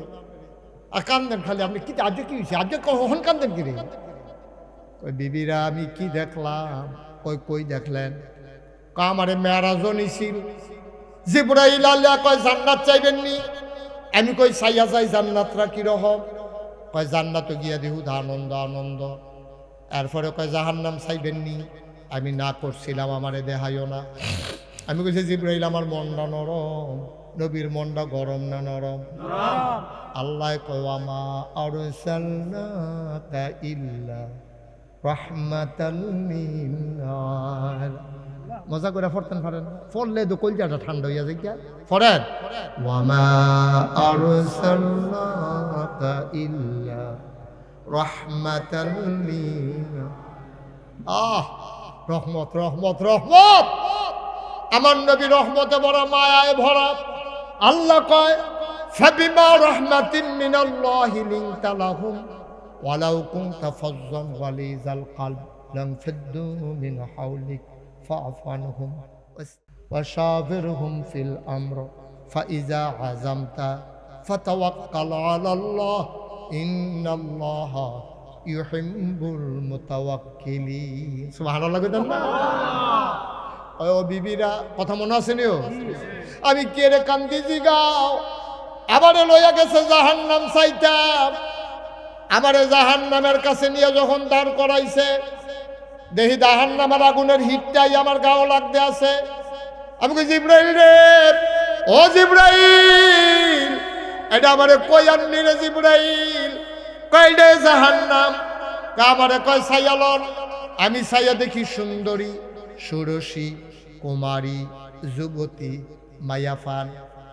কান্দেন খালি, আপনি কি আজকে কি হয়েছে, আজকে কখন কান্দেন কি রে? ওই বিবিরা আমি কি দেখলাম? কই দেখলেন? আমারে মেরাজও নিছিল, জিবরাইল আল্লাহ কয় জান্নাত চাইবেননি? আমি কই চাইয়া চাই, জান্নাতরা কিরকম? কয় জান্নাত গিয়া দেহুদ আনন্দ আনন্দ। এরপরে কয় জাহান্নাম চাইবেননি? আমি না করছিলাম, আমারে দেখাইও না। আমি কইছি জিবরাইল আমার মনটা নরম, নবীর মনটা গরম না নরম? আল্লাহ কয় আমা আরসালনাকা ইল্লা রাহমাতাল লিল-আলামিন। মজা করে পড়তেন পারেন, পড়লে তো কলজাটা ঠান্ডা হইয়া যায়। পড়েন, ওয়ামা আরসালনাকা ইল্লা রাহমাতাল লিল-আলামিন। রহমত রহমত রহমত, আমার নবী রহমতে ভরা, মায়ায় ভরা। আল্লাহ কয় ফাবিমা রাহমাতিন মিনাল্লাহি লিনতা লাহুম ওয়ালাউ কুনতা ফাজ্জান গালিজাল কলব লানফাদ্দু মিন হাওলিক ফাআফু আনহুম ওয়াশাবিরহুম ফিল আমর ফাইজা আযামতা ফাতাওয়াক্কাল আলাল্লাহ ইন্নাল্লাহা ইউহিব্বুল মুতাওয়াক্কিলিন। সুবহানাল্লাহ। ও বিবিরা, কথা মনে আছে নিও? আমি কে রে কান্দি জিগাও, আবারে লইয়া গেছে জাহান্নাম চাইতাম। আমারে জাহান্নামের কাছে নিয়ে যখন দাঁড় করাইছে, দেখি জাহান্নামের আগুনের হিটটাই আমার গাও লাগতে আছে। আমি কই জিবরাইল রে, ও জিবরাইল, এটা আমারে কই আনলি রে জিবরাইল? কই রে জাহান্নাম? আমারে কয় ছায়ালন। আমি ছায়া দেখি সুন্দরী, ষোড়শী, কুমারী, যুবতী, মায়াফান।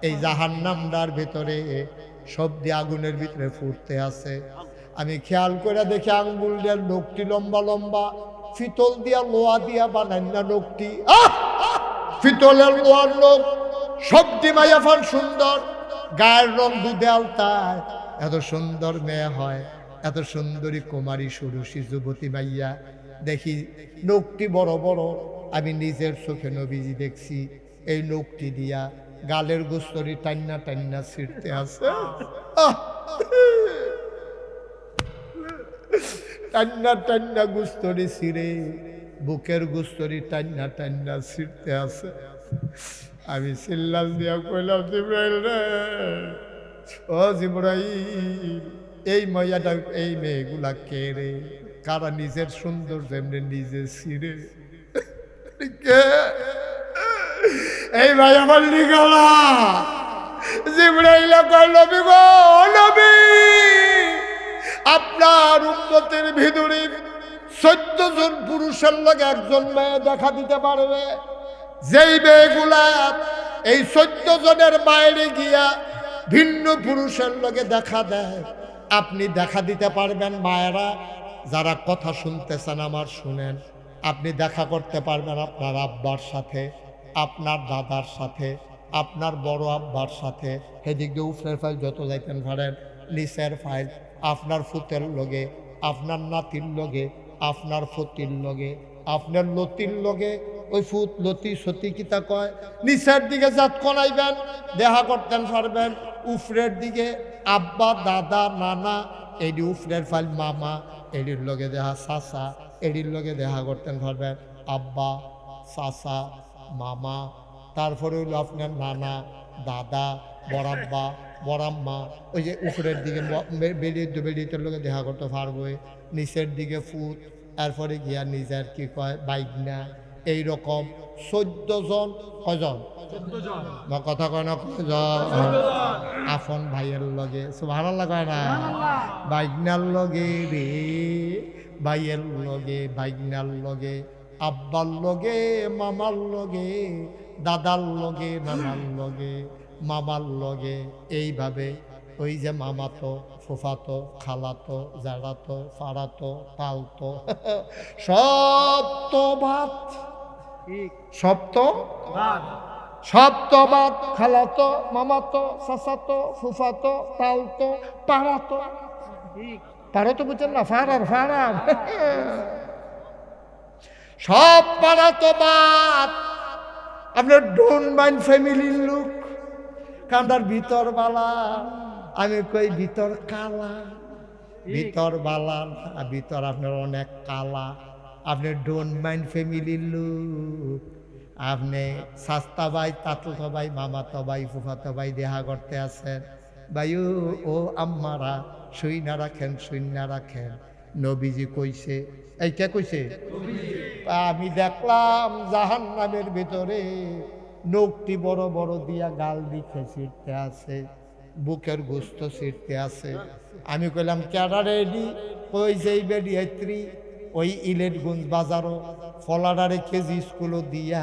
এই জাহান্নামটার ভিতরে সব দিয়ে আগুনের ভিতরে ফুটতে আছে। আমি খেয়াল করে দেখি আঙ্গুলের লোকটি লম্বা লম্বা, ফিতল দিয়া লোহা দিয়া বানান না নখটি, ফিতলের লোহার নখ, সবটি মাইয়া ফান সুন্দর, গায়ের রং দুধে আলতায়, এত সুন্দর মেয়ে হয়, এত সুন্দরী কুমারী সুরুষী যুবতী মাইয়া। দেখি নখটি বড় বড়, আমি নিজের চোখে নবীজি দেখছি, এই নখটি দিয়া গালের গোস্তরি টান্না টান্না ছিঁড়তে আছে, টান্না টান্না গুস্তরি ছিঁড়ে বুকের গুস্তরি টান্না টান্না ছিঁড়তে আছে। আমি চিল্লাল দিয়া কইলাম, জিব্রাইল রে, ও জিব্রাইল, এই মাইয়াটা, এই মেয়েগুলা কে রে? কারা নিজের সুন্দর যেমনি নিজে ছিঁড়ে? কে? এই ভাই আমার লিগালা। জিব্রাইল কয়, নবী গো, নবী, আপনার উম্মতের ভিতরে 14 জন পুরুষের লগে একজন মেয়ে দেখা দিতে পারবে। যেই মেয়েগুলা এই 14 জনের বাইরে গিয়া ভিন্ন পুরুষের লগে দেখা দেয়, আপনি দেখা দিতে পারবেন? মায়েরা যারা কথা শুনতেছেন আমার শুনেন, আপনি দেখা করতে পারবেন আপনার আব্বার সাথে, আপনার দাদার সাথে, আপনার বড় আব্বার সাথে। সেদিক দিয়ে উফরের ফাইল যত যাইতেন পারেন, নিচের ফাইল আপনার ফুতের লগে, আপনার নাতির লগে, আপনার ফতির লগে, আপনার লতির লগে, ওই ফুত লতি সতী কিতা কয়, নিচের দিকে জাত কনাইবেন, দেখা করতেন পারবেন। উফরের দিকে আব্বা, দাদা, নানা, এডি উফরের ফাইল মামা, এডির লগে দেখা চাচা, এডির লগে দেখা করতেন পারবেন আব্বা, চাচা, মামা। তারপরে হইল আপনার নানা, দাদা, বড়াব্বা, বড়াম্মা। ওই যে উপরের দিকে বেরিয়ে লোকে দেখা করতে পারবো, নিচের দিকে ফুট, এরপরে গিয়া নিজের কি কয় বাইকনা। এইরকম 14 জন। কজন? কথা কয় না, কজন? আপন ভাইয়ের লগে, সুবহানাল্লাহ কয় না, বাইকনার লগে রে, ভাইয়ের লগে, বাইকনার লগে, আব্বার লগে, মামার লগে, দাদার লগে, নানার লগে, মামার লগে। এইভাবে ওই যে মামাতো, ফুফাতো, খালাতো, জাড়াতো, ফাড়াতো, পালতো, সপ্তভাত, সপ্তভাত, খালাতো, মামাতো, চাচাতো, ফুফাতো, তালতো, পাড়াতো। পাড়াতো বুঝছেন না? ফাড়ার, ফাড়ার, সব পাড়াতো বাদ। আপনার ডোন্ট মাইন্ড ফ্যামিলির লোক, কান্দার ভিতর বালা। আমি কই ভিতর কালা, ভিতর বালা, ভিতর আপনার অনেক কালা। আপনি ডোন্ট মাইন্ড ফ্যামিলির লোক, আপনি সাস্তা ভাই, তাতুতো ভাই, মামাতো ভাই, ফুফাতো ভাই দেখা করতে আছেন। ভাইও ও আম্মারা শুইনা রাখেন, শুইনা রাখেন, নবীজি কইছে। এইটা কইছে, আমি দেখলাম জাহান্নামের ভিতরে নখটি বড় বড় দিয়া গাল দিকে ছিঁড়তে আছে, বুকের গোস্ত ছিঁড়তে আছে। আমি কইলাম কেডা রেডি? কই যেই বেডি হেত্রী ওই ইলেটগঞ্জ বাজারও ফলাডারে কেজি স্কুলও দিয়া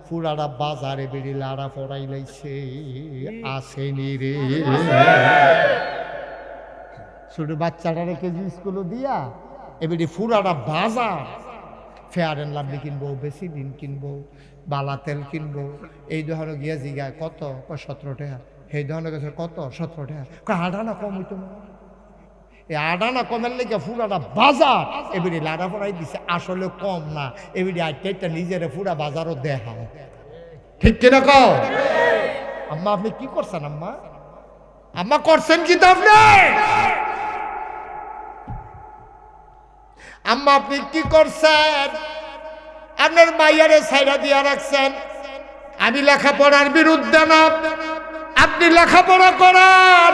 ফুরাডা বাজারে বেড়ি লাড়া পড়াই লাইছে। আসেনি রে, ছোট বাচ্চাটারে কেজি স্কুলও দিয়া এবারে ফুরাডা বাজার, ফেয়ার অ্যান্ড লাভলি কিনবো, বেশি দিন কিনবো, বালা তেল কিনবো। এই ধরনের গিয়া জিগায় কত? 17 টাকা। সেই ধরনের গেছে কত? 17 টাকা। আডানা কম হইতো না? এই আডানা কমের লেগে ফুরাটা বাজার এবারে লাড়া পড়াই দিছে। আসলে কম না, এবারে আইটা নিজের ফুরা বাজারও দেখা। ঠিক কিনা কও? আম্মা আপনি কি করছেন? আম্মা, আম্মা করছেন কি? তো আপনি আম্মা আপনি কি করছেন? আপনার মাইয়ারে সাইডা দিয়া রাখছেন। আমি লেখাপড়ার বিরুদ্ধে না, আপনি লেখাপড়া করান,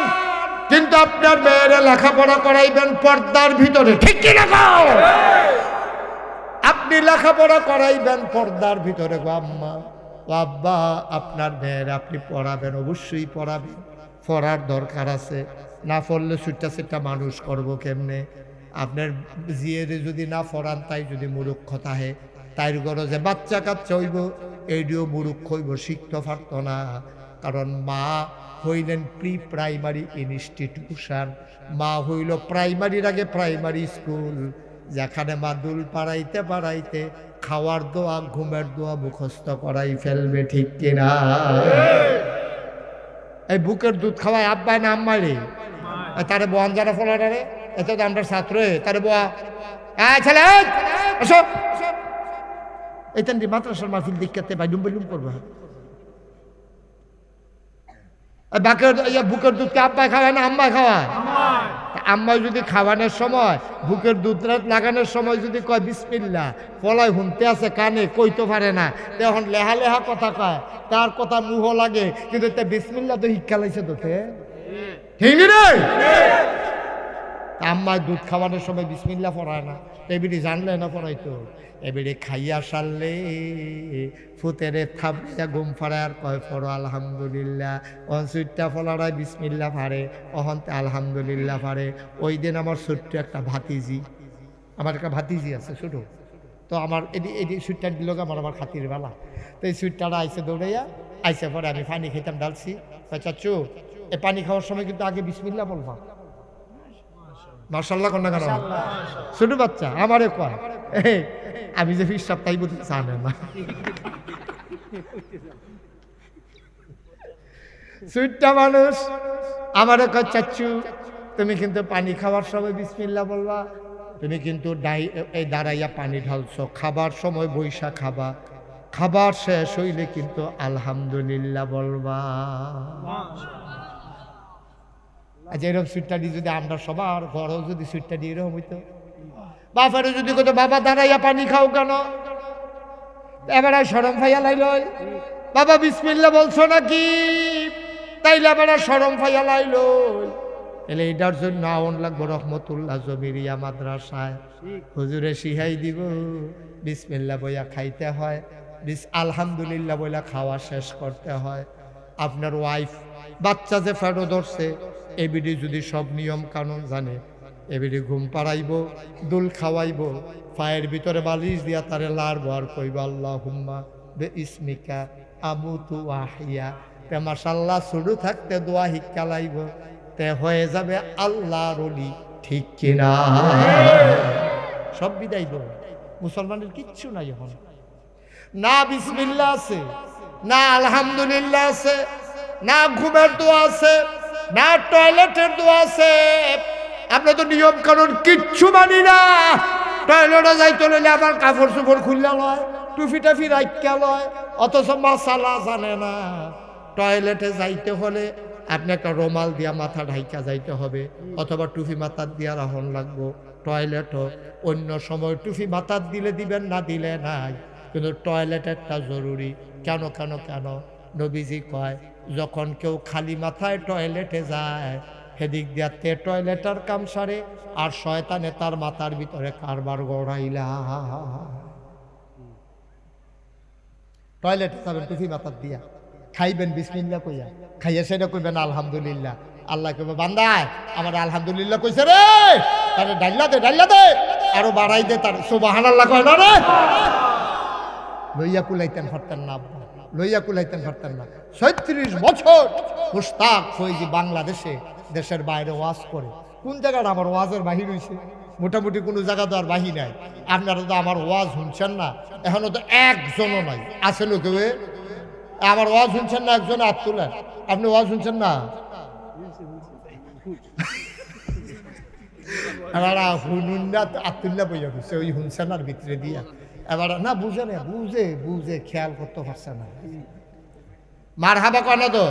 কিন্তু আপনার মেয়েরা লেখাপড়া করাইবেন পর্দার ভিতরে। ঠিক কি না? আপনি লেখাপড়া করাইবেন পর্দার ভিতরে। গো আম্মা, আব্বা, আপনার মেয়েরা আপনি পড়াবেন, অবশ্যই পড়াবেন, পড়ার দরকার আছে। না পড়লে ছুটটা ছুটটা মানুষ করবো কেমনে? আপনার জিয়েরে যদি না পড়ান, তাই যদি মূর্খ থাকে, তাই গরজে বাচ্চা কাচ্চা হইব, এইটিও মূর্খ হইব, শিখতে পারত না। কারণ মা হইলেন প্রি প্রাইমারি ইনস্টিটিউশন, মা হইল প্রাইমারির আগে প্রাইমারি স্কুল। যেখানে মাদুল পাড়াইতে পাড়াইতে খাওয়ার দোয়া ঘুমের দোয়া মুখস্থ করাই ফেলবে, ঠিক কিনা? এই বুকের দুধ খাওয়ায় আব্বাই না আম্মাই রে? তারে বোয়ান যারা ফলাটারে, এত তো আমরা ছাত্র, তারে বোয়া ছেলে এসো, এইখান দিয়ে মাদ্রাসার মাহফিল দেখাতে বাইলুম বাইলুম করবো। বুকের দুধকে আব্বাই খাওয়ায় না আম্মাই খাওয়ায়? আম্মাই যদি খাওয়ানোর সময় বুকের দুধ লাগানোর সময় যদি কয় বিসমিল্লাহ, ফলায় হুনতে আছে কানে, কইতে পারে না, তখন লেহা লেহা কথা কয়, তার কথা মুহ লাগে, কিন্তু বিসমিল্লাহ তো শিক্ষা লাইছে তোতে, ঠিক রে? আম্মায় দুধ খাওয়ানোর সময় বিসমিল্লাহ পড়ায় না, এবিডি জানলে না পড়াইতো, এবিডি খাইয়া সারলে ফুতেরে থাপড়িয়া ঘুম ফাড়ে আর কয় পড়ো আলহামদুলিল্লাহ, অহন সুইটটা ফলারায় বিসমিল্লাহ ফাড়ে, অহন্তে আলহামদুলিল্লাহ ফাড়ে। ওই দিন আমার ছোট্ট একটা ভাতিজি, আমার একটা ভাতিজি আছে ছোটো, তো আমার এডি সুইটটা দিল আমার খাতির বেলা, তো এই সুইটটাটা আইসে দৌড়াইয়া আইসে পরে আমি পানি খেতাম ডালছি, চাচ্ছু এই পানি খাওয়ার সময় কিন্তু আগে বিসমিল্লাহ বলবা। মাশাআল্লাহ কন্যা কেন? ছোট বাচ্চা আমারে কয়, আমি যে ফিস তাই বলতে জানে না। সুইটটা মানুষ আমারে কয়, চাচ্ছু তুমি কিন্তু পানি খাওয়ার সময় বিসমিল্লাহ বলবা, তুমি কিন্তু এই দাঁড়াইয়া পানি ঢালছো, খাবার সময় বৈশা খাবা, খাবার শেষ হইলে কিন্তু আলহামদুলিল্লাহ বলবা। আচ্ছা, এরকম সুইটটা দিয়ে যদি আমরা সবার ঘরেও যদি সুইটটা দিয়ে এরকম হইতো, বাবারও যদি কত বাবা দাঁড়াইয়া পানি খাও কেন, এবার শরম ফাইয়া লাইল, বাবা বিসমিল্লাহ বলছো নাকি, তাইলে এবার শরম ফাইয়া লাইল। এলে এটার জন্য আউন লাগবো রহমতুল্লাহ জমিরিয়া মাদ্রাসায়, হুজুরে শিখাই দিব বিসমিল্লাহ বইয়া খাইতে হয়, আলহামদুলিল্লাহ বইলা খাওয়া শেষ করতে হয়। আপনার ওয়াইফ বাচ্চা যে ফেটো ধরছে, এবিডি যদি সব নিয়ম কানুন জানে, এবিডি ঘুম পাড়াইব, দুল খাওয়াইব, পায়ের ভিতরে বালিশ দিয়া তারে লাড়বো আর কইব আল্লাহুম্মা বে ইসমিকা আমুতু ওয়াহিয়া, তে মাশাআল্লাহ শুরু থাকতে দোয়া শিক্ষা লাইব, তে হয়ে যাবে আল্লাহর ওলি, ঠিক কিনা? সব বিদায় দেব। মুসলমানের কিচ্ছু নাই এখন, না বিসমিল্লাহ আছে, না আলহামদুলিল্লাহ আছে, না ঘুমের দোয়া আছে, না টয়লেটের দোয়া আছে। আমরা তো নিয়ম কানুন কিচ্ছু মানি না। টয়লেটে যাইতে লইলে আবার কাপড় চোপড় খুললা লয়, টুফি টাফি রাখা লয়, অথচ মাসালা জানে না। টয়লেটে যাইতে হলে আপনি একটা রুমাল দিয়া মাথা ঢাইকা যাইতে হবে, অথবা টুফি মাথার দিয়া রাহন লাগবো। টয়লেটও অন্য সময় টুফি মাথার দিলে দিবেন, না দিলে নাই, কিন্তু টয়লেটেরটা জরুরি। কেন কেন কেন? নবীজি কয়, যখন কেউ খালি মাথায় টয়লেটে যায়, সেদিক দিয়াতে টয়লেটার কাম সারে, আর শয়তানে তার মাথার ভিতরে কারবার গড়াইলা। টয়লেটে যাবেন টুফি মাথার দিয়া, খাইবেন বিসমিল্লাহ কইয়া, খাইয়া সেটা কইবেন আলহামদুলিল্লাহ। আল্লাহ কইবে, বান্দায় আমার আলহামদুলিল্লাহ কইছে রে, তারে ডাইলা দে, আরো বাড়াই দে, তার সুবহানাল্লাহ কয় না রে। লইয়া কুলাইতেন পারতেন না, লইয়া কুলাইতেন পারতেন না। ৩৬ বছর মুশতাক ফৈজি বাংলাদেশে, দেশের বাইরে ওয়াজ করে। কোন জায়গাটা আমার ওয়াজের বাহির হয়েছে? মোটামুটি কোনো জায়গা তো আর বাহি নাই। আপনারা তো আমার ওয়াজ শুনছেন না, এখনো তো একজনও নাই। আছে লোকে আমার ওয়াজ শুনছেন না, একজন হাত তুলেন। আপনি ওয়াজ শুনছেন না? এবার হুনুন না আতুল্লা বইয়া দিচ্ছে ওই হুনসানার ভিতরে দিয়া। এবার না বুঝে না, বুঝে খেয়াল করতে পারছে না। মার হাবা কয় না তো?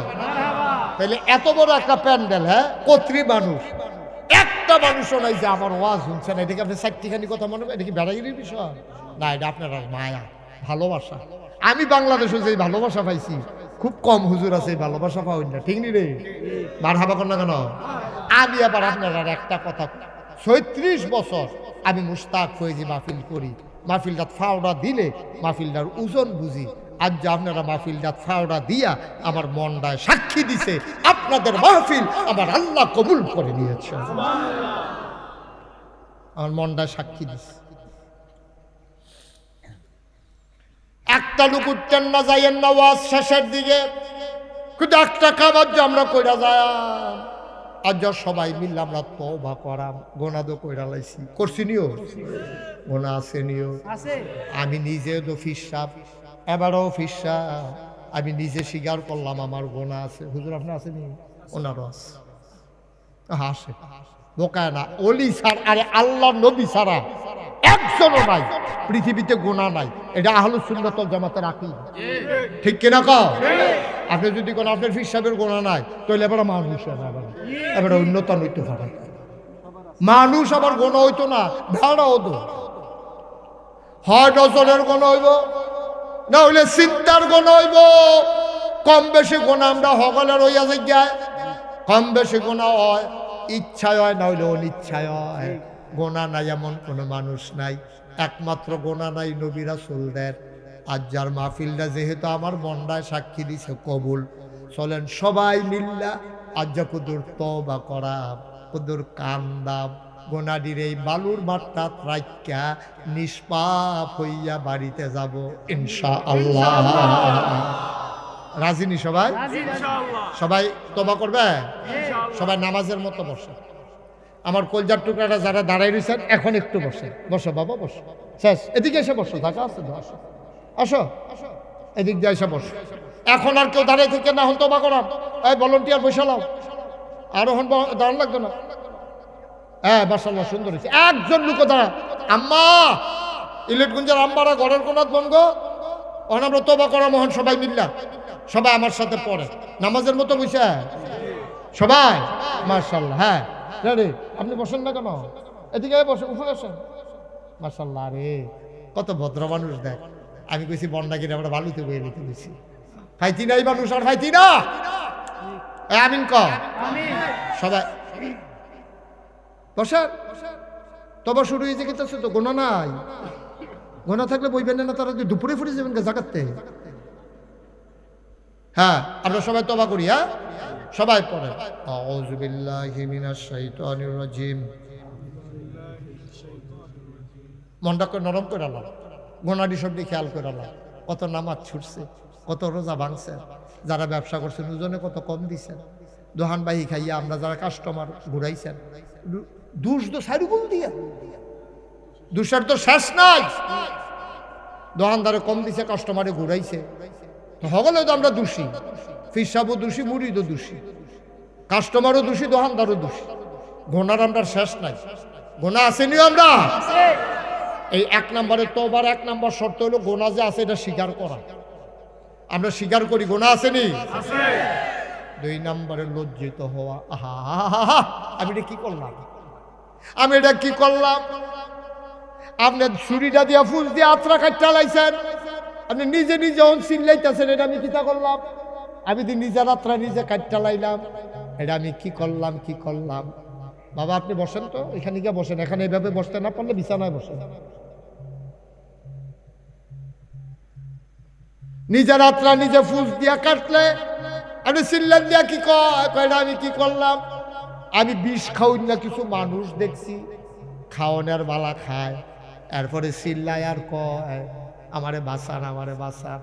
তাহলে এত বড় একটা প্যান্ডেল, হ্যাঁ, কত্রী মানুষ, একটা মানুষও নাই যে আমার ওয়াজ শুনছে না। এটাকে আপনি চারটিখানি কথা মনে করেন, এটা কি বেড়াইয়ের বিষয় না, এটা আপনার মায়া, ভালোবাসা। আমি বাংলাদেশে যে ভালোবাসা পাইছি, খুব কম হুজুর আছে এই ভালোবাসা পাওয়া না, ঠিক নি রে? মার হাবা কর না কেন? আমি আবার আপনার একটা কথা, ৩৬ বছর আমি মুশতাক ফৈজি মাহফিল করি। মাহফিলটা ফাওড়া দিলে মাহফিলটার ওজন বুঝি। আজ যে আপনারা মাহফিলটা ফাওড়া দিয়া আমার মনটায় সাক্ষী দিছে, আপনাদের মাহফিল আমার আল্লাহ কবুল করে নিয়েছে। আমার মনটায় সাক্ষী দিছে। একটা লোক উঠতেন না, যাইয়েন না ওয়াজ শেষের দিকে, কিন্তু একটা কাবার যে আমরা কইরা যায়, আজ সবাই মিললে আমরা তওবা করাম, গোনা তো কইরা লাইছি, করছি নিও গোনা আছে নিও। আমি নিজে তো ফিসাব, এবারও ফিসাব, আমি নিজে স্বীকার করলাম আমার গোনা আছে। হুজুর আপনার আছে নি? ওনারও আছে। হাসে বোকায় না, অলি ছাড়া, আরে আল্লাহ নবী ছাড়া একজনও নাই পৃথিবীতে, গোনা নাই। এটা আহলুস সুন্নাত ওয়াল জামাতের আকীদা, ঠিক কিনা কও? আপনি যদি কোন আপনার ফির সাহেবের গোনা নাই, তাহলে এবার মানুষ এবার উন্নত হইতে পারে। মানুষ আবার গোনা হইতো না, ভেড়া হতো। হয় নজরের গোনা হইব, না হইলে চিন্তার গোনা হইব। কম বেশি গোনা আমরা হগলের হইয়া যাই, কম বেশি গোনা হয়, ইচ্ছায় হয় না হইলে অনিচ্ছায় হয়। গোনা নাই এমন কোনো মানুষ নাই, একমাত্র গোনা নাই নবী রাসূলদের। আজ যার মাহফিলটা যেহেতু আমার মনটায় সাক্ষী দিছে কবুল, চলেন সবাই মিল্লা আজ যা কুদুর তওবা করাম, কুদুর কান্দাম, গোনাডির এই বালুর মাঠটা রাইখা নিষ্পাপ হইয়া বাড়িতে যাব ইনশাআল্লাহ। রাজি নি সবাই? সবাই তওবা করবে? সবাই নামাজের মতো বসে। আমার কলজার টুকরাটা যারা দাঁড়াই রয়েছেন এখন একটু বসে, বসো বাবা বসো, শেষ। এদিকে এসে বসো, থাকা আছে আসো, আসো এদিক দিয়ে এসে বসো। এখন আর কেউ দাঁড়িয়ে থেকে না, হন তওবা করাম। এই ভলান্টিয়ার বসালাম, আর হন দাঁড়ান লাগতো না। হ্যাঁ মাশাআল্লাহ সুন্দর হয়েছে। একজন লোক দাঁড়া, আম্মা ইলেটগুঞ্জের আম্মারা ঘরের কোনাত বনগো, অন আমরা তওবা করা মোহন সবাই মিল্লা, সবাই আমার সাথে পড়ে নামাজের মতো বসে সবাই। মাশাআল্লাহ, হ্যাঁ রেডি। আপনি বসেন না কেন? এদিকে বসে, উপরে আসেন। মাশাআল্লাহ রে, কত ভদ্র মানুষ দেখ। আমি কইছি বন্ডাগিরি আমরা বালুতে বয়ে নিতে গেছি, ফাইতি নাই মানুষ আর ফাইতি না। আমিন ক সবাই বসেন। তবে শুরু হয়েছে কিন্তু তো গোনা নাই, গোনা থাকলে বইবেন না, তারা দুপুরে ফুরে যাবেন জাগাতে। হ্যাঁ আমরা সবাই তওবা করি। হ্যাঁ সবাই পড়ে আউযু বিল্লাহি মিনাশ শাইতানির রাজিম। মনটা নরম করে আল্লাহ, গোনাডি সব দিয়ে খেয়াল করে আল্লাহ। কত নামাজ ছুটছে, কত রোজা ভাঙছে, যারা ব্যবসা করছেন ওজনে কত কম দিচ্ছেন, দোহান বাহি খাইয়া আমরা যারা কাস্টমার ঘুরাইছেন, দুষ তো সাইরুগুল দিয়া, দুষের তো শেষ নাই। দোকানদারে কম দিছে, কাস্টমারে ঘুরাইছে, তো হগলে তো আমরা দোষী। ফিসাবও দোষী, মুড়িদও দোষী, কাস্টমারও দোষী, দোকানদারও দোষী। গোনার আমরা শেষ নাই, গোনা আসেনি আমরা। এই এক নম্বরের তওবার এক নম্বর শর্ত হলো গোনা যে আছে এটা স্বীকার করা। আমরা স্বীকার করি গোনা আসেনি। দুই নম্বরে লজ্জিত হওয়া, আহা আমি এটা কি করলাম, আমি এটা কি করলাম। আপনি ছুরিটা দিয়া ফুল দিয়ে আত্রা কাটতে লাইছেন, আপনি নিজে নিজে চিল্লাইতেছেন এটা আমি কিতা করলাম। আমি তো নিজের আত্রা নিজে কাটতে লাইলাম, এটা আমি কি করলাম, কি করলাম। বাবা আপনি বসেন তো, এখানে গিয়ে বসেন, এখানে এইভাবে বসতে না পারলে বিছানায় বসেন। নিজের আত্রা নিজে ফুল দিয়া কাটলে আপনি চিল্লান দিয়া কি কয়, আমি কি করলাম। আমি বিষ খাওয়াই না, কিছু মানুষ দেখছি খাওয়ানোর বালা খায়, এরপরে চিল্লায় আর কয় আমারে বাঁচান, আমারে বাঁচান।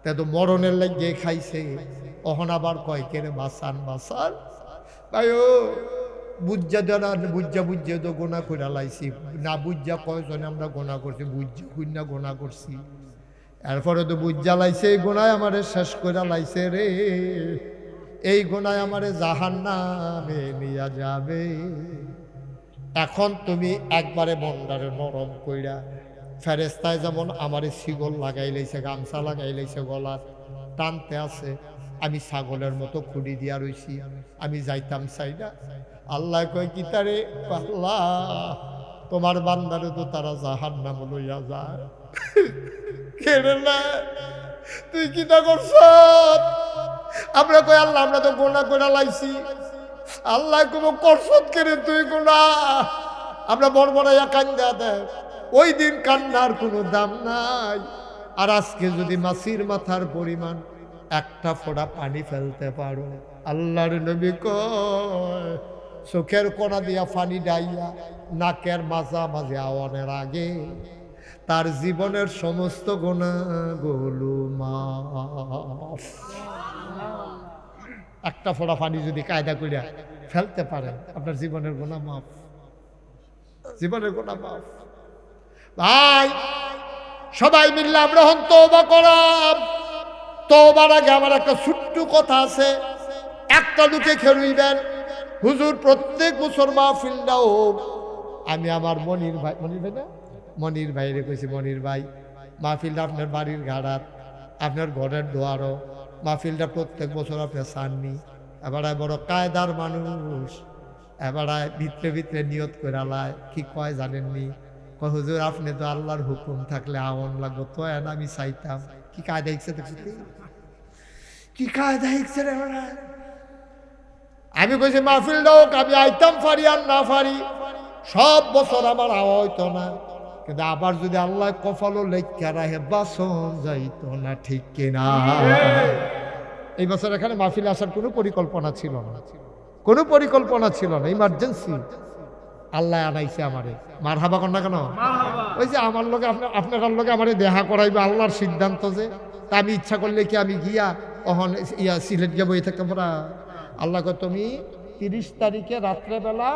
তা তো মরণের লাগিয়ে খাইছে, অহন আবার কয় কেরে বাঁচান বাঁচান। ভাই ও বুঝা দেওয়া, বুঝা তো গোনা করে লাইছি না, বুঝা কয়জনে আমরা গোনা করছি, বুঝা কুইনা গোনা করছি। এরপরে তো বুঝা লাইছে, এই গোনায় আমারে শেষ করে লাইছে রে, এই গোনায় আমারে জাহান্নামে নিয়া যাবে। এখন তুমি একবারে মনটারে নরম কইরা, ফেরেস্তায় যেমন আমারে শিকল লাগাই লাইছে, গামছা লাগাই লাইছে, গলার টানতে আছে, আমি ছাগলের মতো খুঁড়ি দিয়া রইছি, আমি যাইতাম চাই না। আল্লাহ কয় কি তারে, আল্লাহ তোমার বান্দারে তো তারা জাহান্নাম লইয়া যায়। কেড়ে না তুই কিটা করছ। আমরা কই আল্লাহ আমরা তো গোনা করে লাইছি। আল্লাহ কোনো করছত কেড়ে তুই গোনা, আমরা বড় বড়াইয়া কান্দা দেয়। ওই দিন কান্নার কোনো দাম নাই। আর আজকে যদি মাছির মাথার পরিমাণ একটা ফোঁটা পানি ফেলতে পারো, আল্লাহর নবী কয় চোখের কোনা দিয়া পানি ডাইয়া নাকের মাঝামাঝি আওয়ানের আগে তার জীবনের সমস্ত গুনাহগুলো মাফ। একটা ফোঁটা পানি যদি কায়দা করিয়া ফেলতে পারেন, আপনার জীবনের গুনাহ মাফ, জীবনের গুনাহ মাফ। ভাই সবাই মিললে আমরা হন তওবা করাম। তওবার আগে আমার একটা ছোট্ট কথা আছে, একটা লোকে খেলুইবেন হুজুর প্রত্যেক বছর মাহফিলটা হোক। আমি আমার মনির ভাই, মনির ভাই না, মনির ভাইরে কইছি, মনির ভাই মাহফিলটা আপনার বাড়ির ঘাড়াত, আপনার ঘরের দোয়ারও মাহফিলটা প্রত্যেক বছর আপনি চাননি। এবার বড় কায়দার মানুষ, এবার ভিতরে ভিতরে নিয়ত করে আলায় কি কয় জানেননি, কয় হুজুর আপনি তো আল্লাহর হুকুম থাকলে আমন লাগবো তো আমি চাইতাম। কি কায়দা হিকছে দেখছি, কি কায়দা হিকছে রে। আমি কইছি মাহফিলটা হোক, আমি আইতাম পারি আর না পারি, সব বছর আমার আওয়া হইতো না, কিন্তু আবার যদি আল্লাহ কপালও লেখা রাখে বাসন যাইতো না, ঠিক কিনা? এই বছর এখানে মাহফিলে আসার কোনো পরিকল্পনা ছিল না, কোনো পরিকল্পনা ছিল না, ইমার্জেন্সি আল্লাহ আনাইছে আমারে। মারহাবা কর না কেন? ওই যে আমার লোকে আপনার লোকে আমারে দেখা করাইবে আল্লাহর সিদ্ধান্ত, যে তা আমি ইচ্ছা করলে কি আমি গিয়া অহন সিলেট গিয়ে বই থাকতাম না। আল্লাহ কো তুমি 30 তারিখে রাত্রেবেলা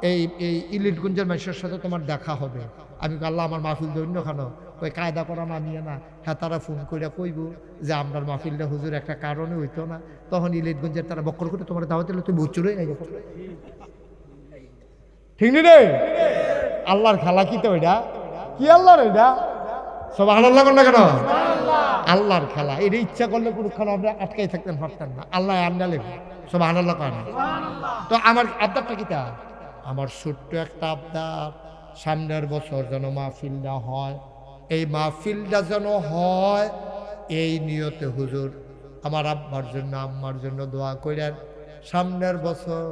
এই ইলিটগঞ্জের মানুষের সাথে তোমার দেখা হবে। আমি আল্লাহ আমার মাহফিল দৈন্য খানো ওই কায়দা করা নামিয়ে না। হ্যাঁ তারা ফোন করে কইব যে আপনার মাহফিলটা হুজুর একটা কারণে হইতো না, তখন ইলিটগঞ্জের তারা বক্কর করে তোমার দাওয়াত দিলে তুমি বুঝছুরই নাই, ঠিক নি রে? আল্লাহর খেলা কি তো এটা, কি আল্লাহর এটা? সব আল্লাহ কর না কেন? আল্লাহর খেলা, এটা ইচ্ছা করলে কোনক্ষণ আমরা আটকাই থাকতেন পারতেন না, আল্লাহ আন্ডালে সব আল্লাহ কয় না। তো আমার আবদারটা কিটা, আমার ছোট্ট একটা আবদার, সামনের বছর যেন মাহফিলটা হয়, এই মাহফিলটা যেন হয় এই নিয়তে হুজুর আমার আব্বার জন্য আম্মার জন্য দোয়া করেন। সামনের বছর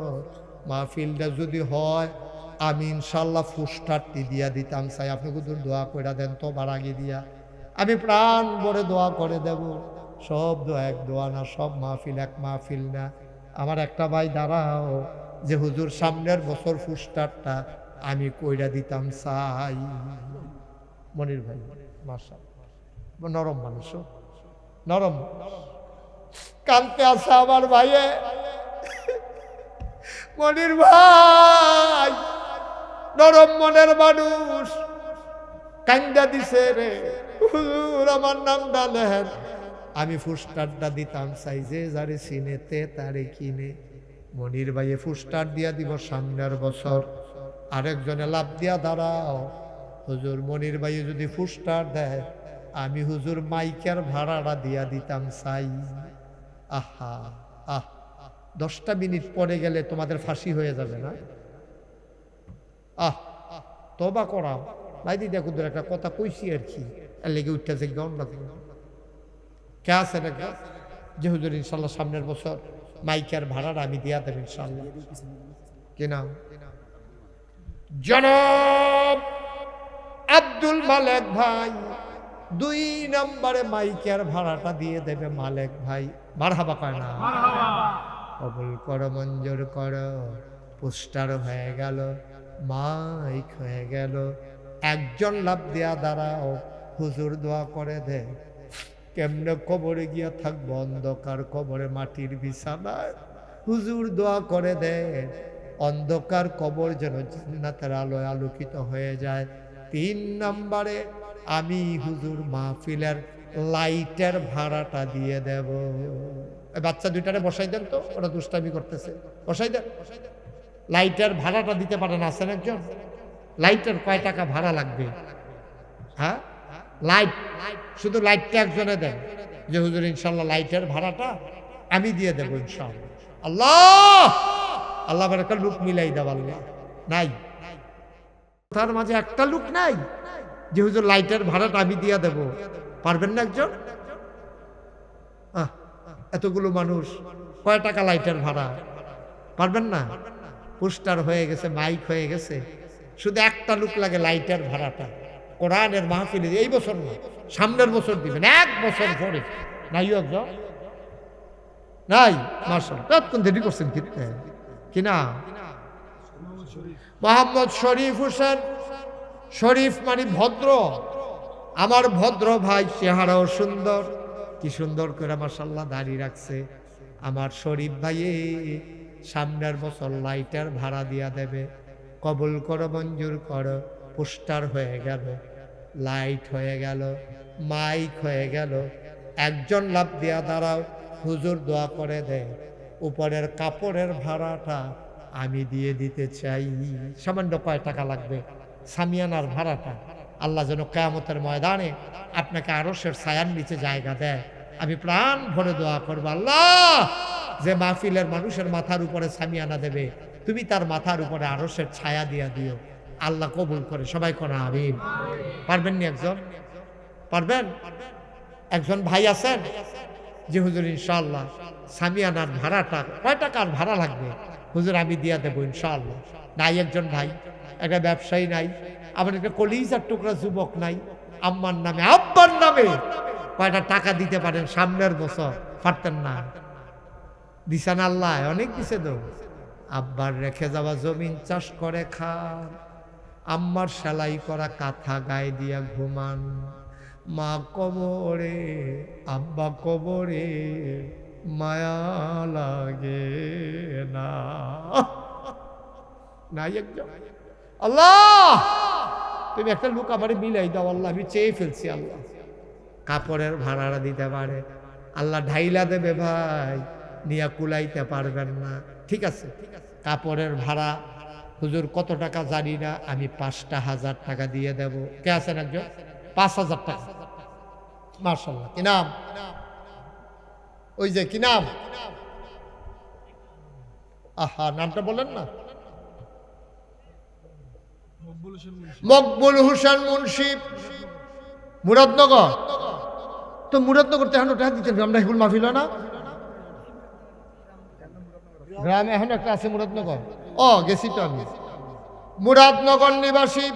মাহফিলটা যদি হয় আমি ইনশাল্লাহ ফুসটারটি দিয়া দিতাম চাই, আপনি হুজুর দোয়া করে দেন তো বার আগে দিয়া, আমি প্রাণ ভরে দোয়া করে দেব। সব দোয়া এক দোয়া না, সব মাহফিল এক মাহফিল না। আমার একটা ভাই দাঁড়াও যে হুজুর সামনের বছর ফুসটারটা আমি কইরা দিতাম চাই। মনির ভাই মাশাআল্লাহ, নরম মানুষ, নরম, কানতে আসা আমার ভাইয়ে। মনির ভাই নরম মনের মানুষ, কান্দা দিছে রে হুজুর আমার নাম ডালেন, আমি ফুস্টারটা দিতাম চাই, যে যারে চিনেতে তারে কিনে। মনির ভাইয়ে ফুস্টার দিয়া দিব সামনের বছর। আরেকজনে লাভ দিয়া দাঁড়াও, হুজুর মনির ভাইয়ে যদি ফুস্টার দেয় আমি হুজুর মাইকের ভাড়াটা দিয়া দিতাম চাই। আহা আহ 10টা মিনিট পরে গেলে তোমাদের ফাঁসি হয়ে যাবে না? তবা করাও ভাই, দিদি কুদুর একটা কথা কইছি আর কি, এর লেগে উঠতেছে গন লাগে কে আছে না যে হুজুর ইনশাল্লাহ সামনের বছর মাইকের ভাড়াটা আমি দিয়া দেব ইনশাল্লাহ। কি নাম? জনাব আব্দুল মালেক ভাই 2 নম্বরে মাইকের ভাড়াটা দিয়ে দেবে মালেক ভাই। মারহাবা কয় না? কবুল করো, মঞ্জুর করো। পোস্টার হয়ে গেল, মাইক হয়ে গেল, একজন লাভ দেয়া দাঁড়াও, হুজুর দোয়া করে দে। কেমনে কবরে গিয়া থাকবো অন্ধকার কবরে, মাটির বিছানায়, হুজুর দোয়া করে দে অন্ধকার কবর যেন জান্নাতের আলোয় আলোকিত হয়ে যায়। 3 নম্বরে আমি হুজুর মাহফিলের লাইটের ভাড়াটা দিয়ে দেব। বাচ্চা দুইটারে বসাই দেন তো, ওরা দুষ্টামি করতেছে, বসাই দেন। লাইটের ভাড়াটা দিতে পারেন, আছেন একজন? লাইটের কয় টাকা ভাড়া লাগবে? হ্যাঁ লাইট, শুধু লাইটটা একজনে দেন যে হুজুর ইনশাল্লাহ লাইটের ভাড়াটা আমি দিয়ে দেবো ইনশাল্লাহ। আল্লাহ আল্লাহ একটা লুক মিলাই দেব। আল্লাহ নাই, তার মাঝে একটা লুক নাই যে হুজুর লাইটের ভাড়াটা আমি দিয়ে দেব। পারবেন না একজন? এতগুলো মানুষ কয় টাকা লাইটের ভাড়া? পারবেন না? পোস্টার হয়ে গেছে, মাইক হয়ে গেছে, শুধু একটা লুক লাগে লাইটের ভাড়াটা। কোরআনের মাহফিলে এই বছর না, সামনের বছর দিবেন, 1 বছর পরে। নাই একজন? নাই? মাশাআল্লাহ, কতক্ষণ দেরি করছেন কিনতে? কিনা মোহাম্মদ শরীফ হোসেন। শরীফ মানে ভদ্র, আমার ভদ্র ভাই, চেহারাও সুন্দর, কি সুন্দর করে মাশাআল্লাহ দাড়ি রাখছে আমার শরীফ ভাইয়ে। সামনের বছর লাইটার ভাড়া দিয়া দেবে। কবুল করো, মঞ্জুর করো। পোস্টার হয়ে গেল, লাইট হয়ে গেল, মাইক হয়ে গেল। একজন লাভ দিয়া দাঁড়াও, হুজুর দোয়া করে দেয়, উপরের কাপড়ের ভাড়াটা আমি দিয়ে দিতে চাই। সামান্য কয় টাকা লাগবে? সামিয়ানার ভাড়াটা। আল্লাহ যেন কিয়ামতের ময়দানে আপনাকে আরশের ছায়ার নিচে জায়গা দেয়। আমি প্রাণ ভরে দোয়া করবো, আল্লাহ যে মাহফিলের মানুষের মাথার উপরে সামিয়ানা দেবে, তুমি তার মাথার উপরে আরশের ছায়া দিয়া দিও। আল্লাহ কবুল করে। সবাই কোন আমিন। পারবেন নি? একজন পারবেন? একজন ভাই আছেন যে হুজুর ইনশাআল্লাহ সামিয়ানার ভাড়াটা কয় টাকার ভাড়া লাগবে হুজুর আমি দিয়া দেবো ইনশাআল্লাহ? নাই একজন ভাই? একটা ব্যবসায়ী নাই? আবার একটা কলিজার টুকরা যুবক নাই? আম্মার নামে আব্বার নামে কয়টা টাকা দিতে পারেন সামনের বছর? পারতেন না? দিছেন আল্লাহ, অনেক দিছে তো। আব্বার রেখে যাওয়া জমিন চাষ করে খান, আম্মার সেলাই করা কাঁথা গায়ে দিয়া ঘুমান। মা কবরে, আব্বা কবরে, মায়া লাগে না? নাই একজন? আল্লাহ তুমি একটা লোক আমার মিলাই দাও আল্লাহ, আমি চেয়ে ফেলছি আল্লাহ। কাপড়ের ভাড়াটা দিতে পারে, আল্লাহ ঢাইলা দেবে ভাই, নিয়া কুলাইতে পারবেন না। ঠিক আছে, কাপড়ের ভাড়া হুজুর কত টাকা জানি না, আমি 5,000 টাকা দিয়ে দেব। কে আছেন একজন? 5,000 টাকা। মাশাআল্লাহ। কি নাম? ওই যে কি নাম? আহা, নামটা বলেন না। মকবুল হোসেন মুন্সি, মুরাদনগর। তো মুরাদনগর এখন ওটা দিতেন, আমরা এগুলো মাহফিল না গ্রামে এখন একটা আছে মুরাদনগর। ও গেছি তো আমি। মুরাদনগর নিবাসী।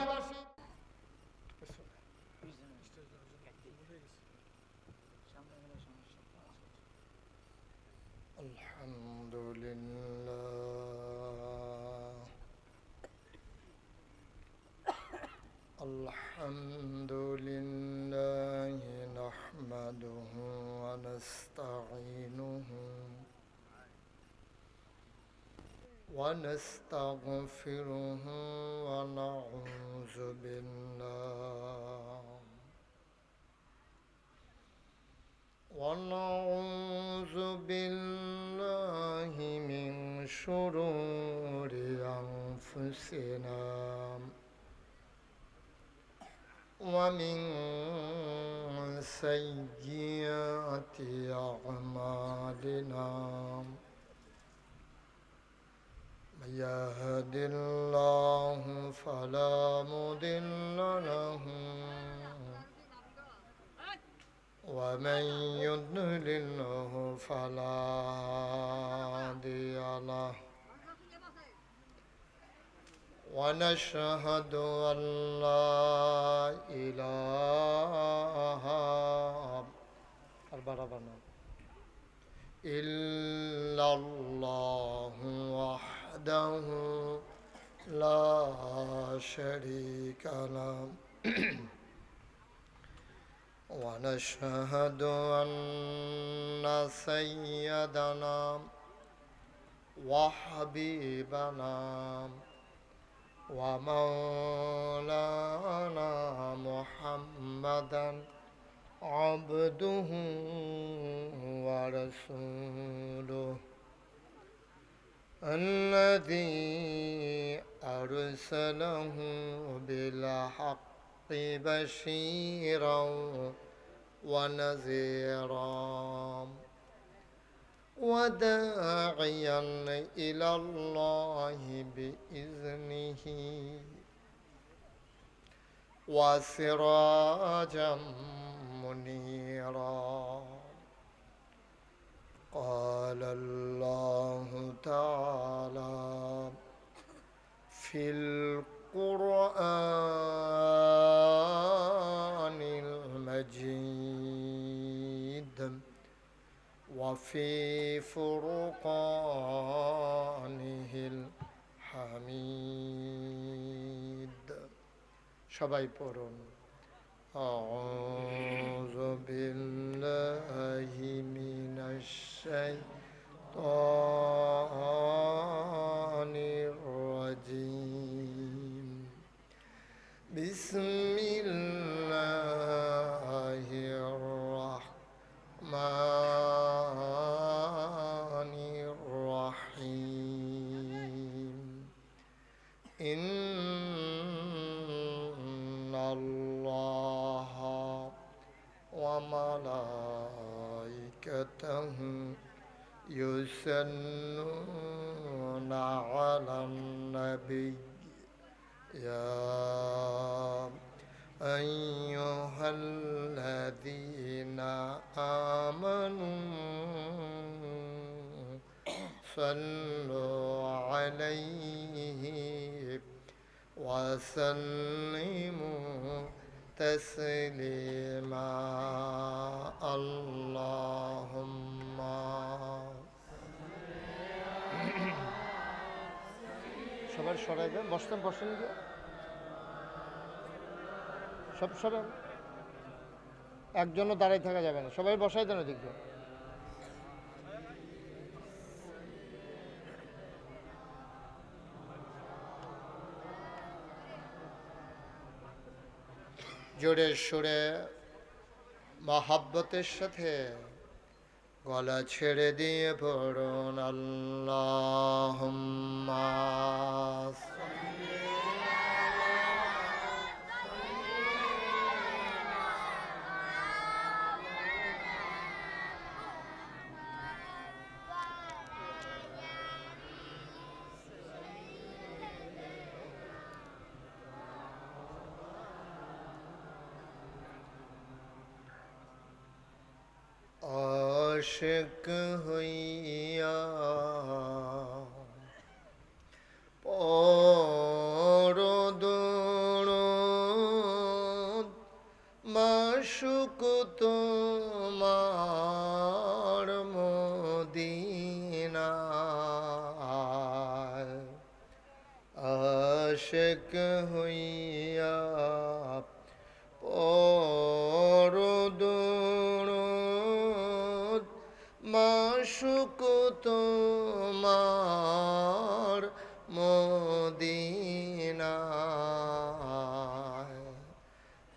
আলহামদুলিল্লাহ নাহমাদুহু ওয়া নাস্তাঈনুহু ونستغفره ونعوذ بالله من شرور أنفسنا ومن سيئات أعمالنا. من يهد الله فلا مضل له ومن يضلله فلا هادي له. ونشهد أن لا إله إلا الله وحده لا شريك له. ونشهد أن سيدنا وحبيبنا ومولانا محمدا عبده ورسوله الذي أرسله بالحق بشيرا ونذيرا وداعيا إلى الله بإذنه وسراجا منيرا. قال الله تعالى في القرآن المجيد وفي فرقانه الحميد. সবাই পড়ুন أعوذ بالله من الشيطان يصلون على النبي يا أيها الذين آمنوا صلوا عليه وسلموا تسليما اللهم সবার সরাইবেন বসতেন বসেন গিয়ে সব সরান একজনও দাঁড়াই থাকা যাবে না সবাই বসাই দেন ওদিকে জোরে সুরে মহাব্বতের সাথে গলা ছেড়ে দিয়ে পড়ুন আল্লাহুম্মা আশিক হইয়া পরদরদ মাশুক তোমার মদিনায় আশিক হইয়া পরদরদ মাশুক তোমার মদিনায়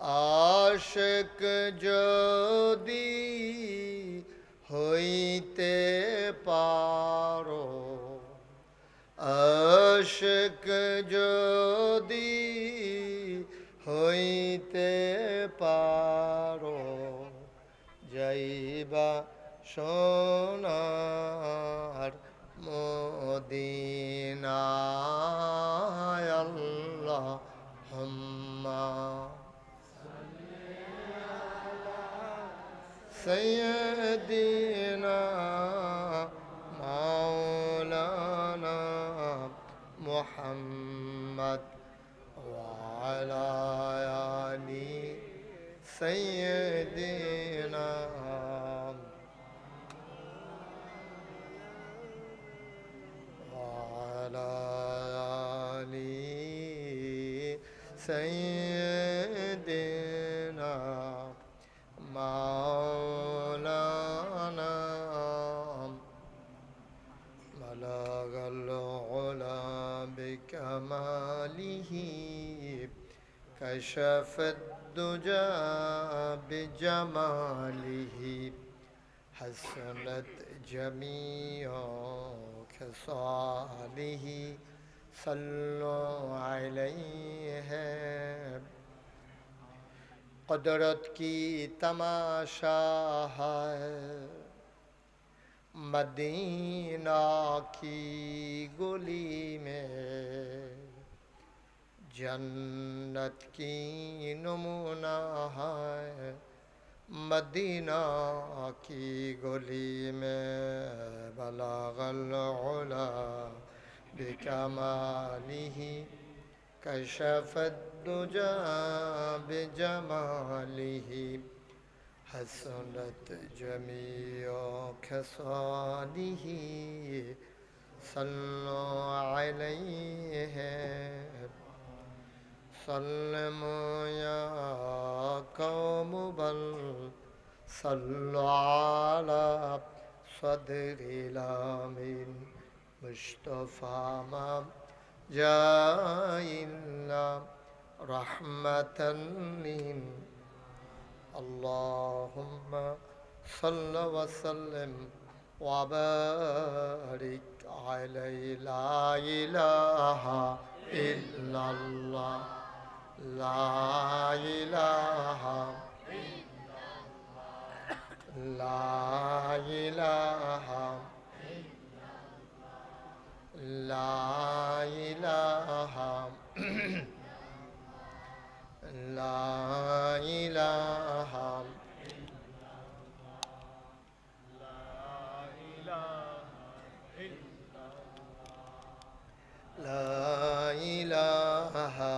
আশিক যদি হইতে পারো আশিক যদি হইতে পারো যাইবা সোনার মদিনায় আল্লাহুম্মা সাইয়্যিদিনা মাওলানা মুহাম্মদ ওয়া আলা আলি সাইয়্যিদিনা سيدنا مولانا بلغ العلا بكماله كشف الدجى بجماله حسنت جميع خصاله صلوا عليه قدرت کی تماشا ہے مدینہ کی گلی میں جنت کی نمونہ ہے مدینہ کی گلی میں بلغ العلا بکمالہ کشف الدجى بجمالہ حسنت جميع خصاله صلوا عليه سلموا يا قوم بل صلوا على صدر الأمين مصطفى ما جاء إلا رحمة اللهم صل وسلم وبارك عليه لا إله إلا الله لا إله لا إله লা ইলাহা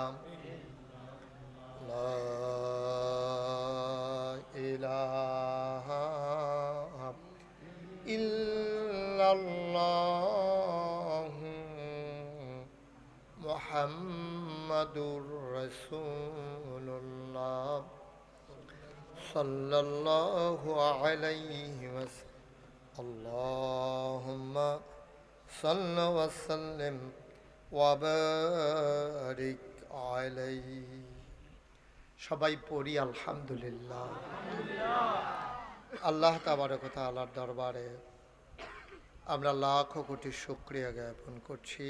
লা ইলাহা ইল্লাল্লাহু মুহাম্মাদুর রাসূলুল্লাহ সাল্লাল্লাহু আলাইহি ওয়াসাল্লাম আল্লাহুম্মা সাল্লি ওয়া সাল্লিম ওয়া বারিক আলাইহি। সবাই পড়ি আলহামদুলিল্লাহ। আল্লাহ তাবারক ওয়া তাআলার দরবারে আমরা লাখো কোটি শুকরিয়া জ্ঞাপন করছি,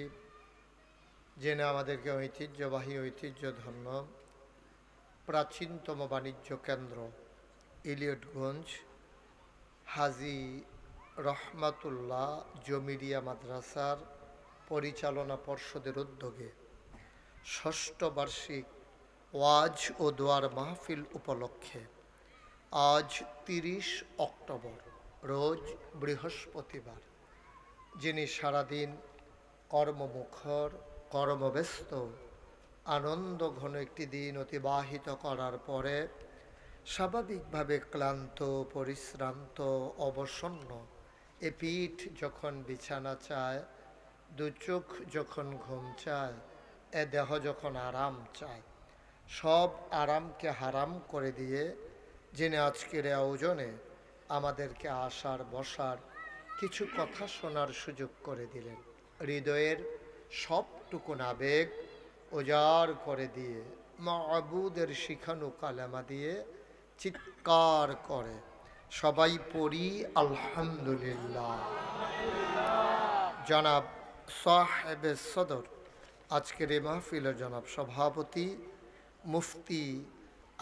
যিনি আমাদেরকে ঐতিহ্যবাহী ঐতিহ্যধন্য প্রাচীনতম বাণিজ্য কেন্দ্র ইলিয়টগঞ্জ হাজী রহমাতুল্লাহ জমিরিয়া মাদ্রাসার পরিচালনা পর্ষদের উদ্যোগে ষষ্ঠ বার্ষিক ওয়াজ ও দোয়ার মাহফিল উপলক্ষে আজ 30 অক্টোবর রোজ বৃহস্পতিবার, যিনি সারাদিন কর্মমুখর কর্মব্যস্ত আনন্দ ঘন একটি দিন অতিবাহিত করার পরে স্বাভাবিকভাবে ক্লান্ত পরিশ্রান্ত অবসন্ন এ পিঠ যখন বিছানা চায়, দু চোখ যখন ঘুম চায়, এ দেহ যখন আরাম চায়, সব আরামকে হারাম করে দিয়ে যিনি আজকের আয়োজনে আমাদেরকে আসার বসার কিছু কথা শোনার সুযোগ করে দিলেন, হৃদয়ের সবটুকুন আবেগ উজাড় করে দিয়ে মাবুদের শিখানো কালেমা দিয়ে চিৎকার করে সবাই পড়ি আলহামদুলিল্লাহ। জনাব সাহেবে সদর আজকের এই মাহফিলের জনাব সভাপতি মুফতি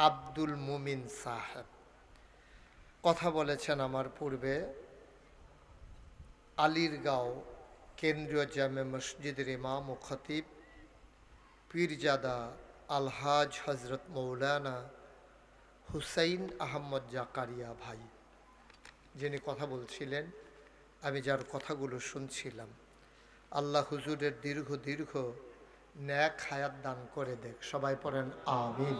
আব্দুল মুমিন সাহেব কথা বলেছেন আমার পূর্বে। আলীরগাঁও কেন্দ্রীয় জামে মসজিদের ইমাম ও খতিব পীরজাদা আলহাজ হজরত মৌলানা হুসাইন আহমদ জাকারিয়া ভাই, যিনি কথা বলছিলেন, আমি যার কথাগুলো শুনছিলাম, আল্লাহ হুজুরের দীর্ঘ ন্যাক হায়াত দান করে দেখ। সবাই পড়েন আমিন।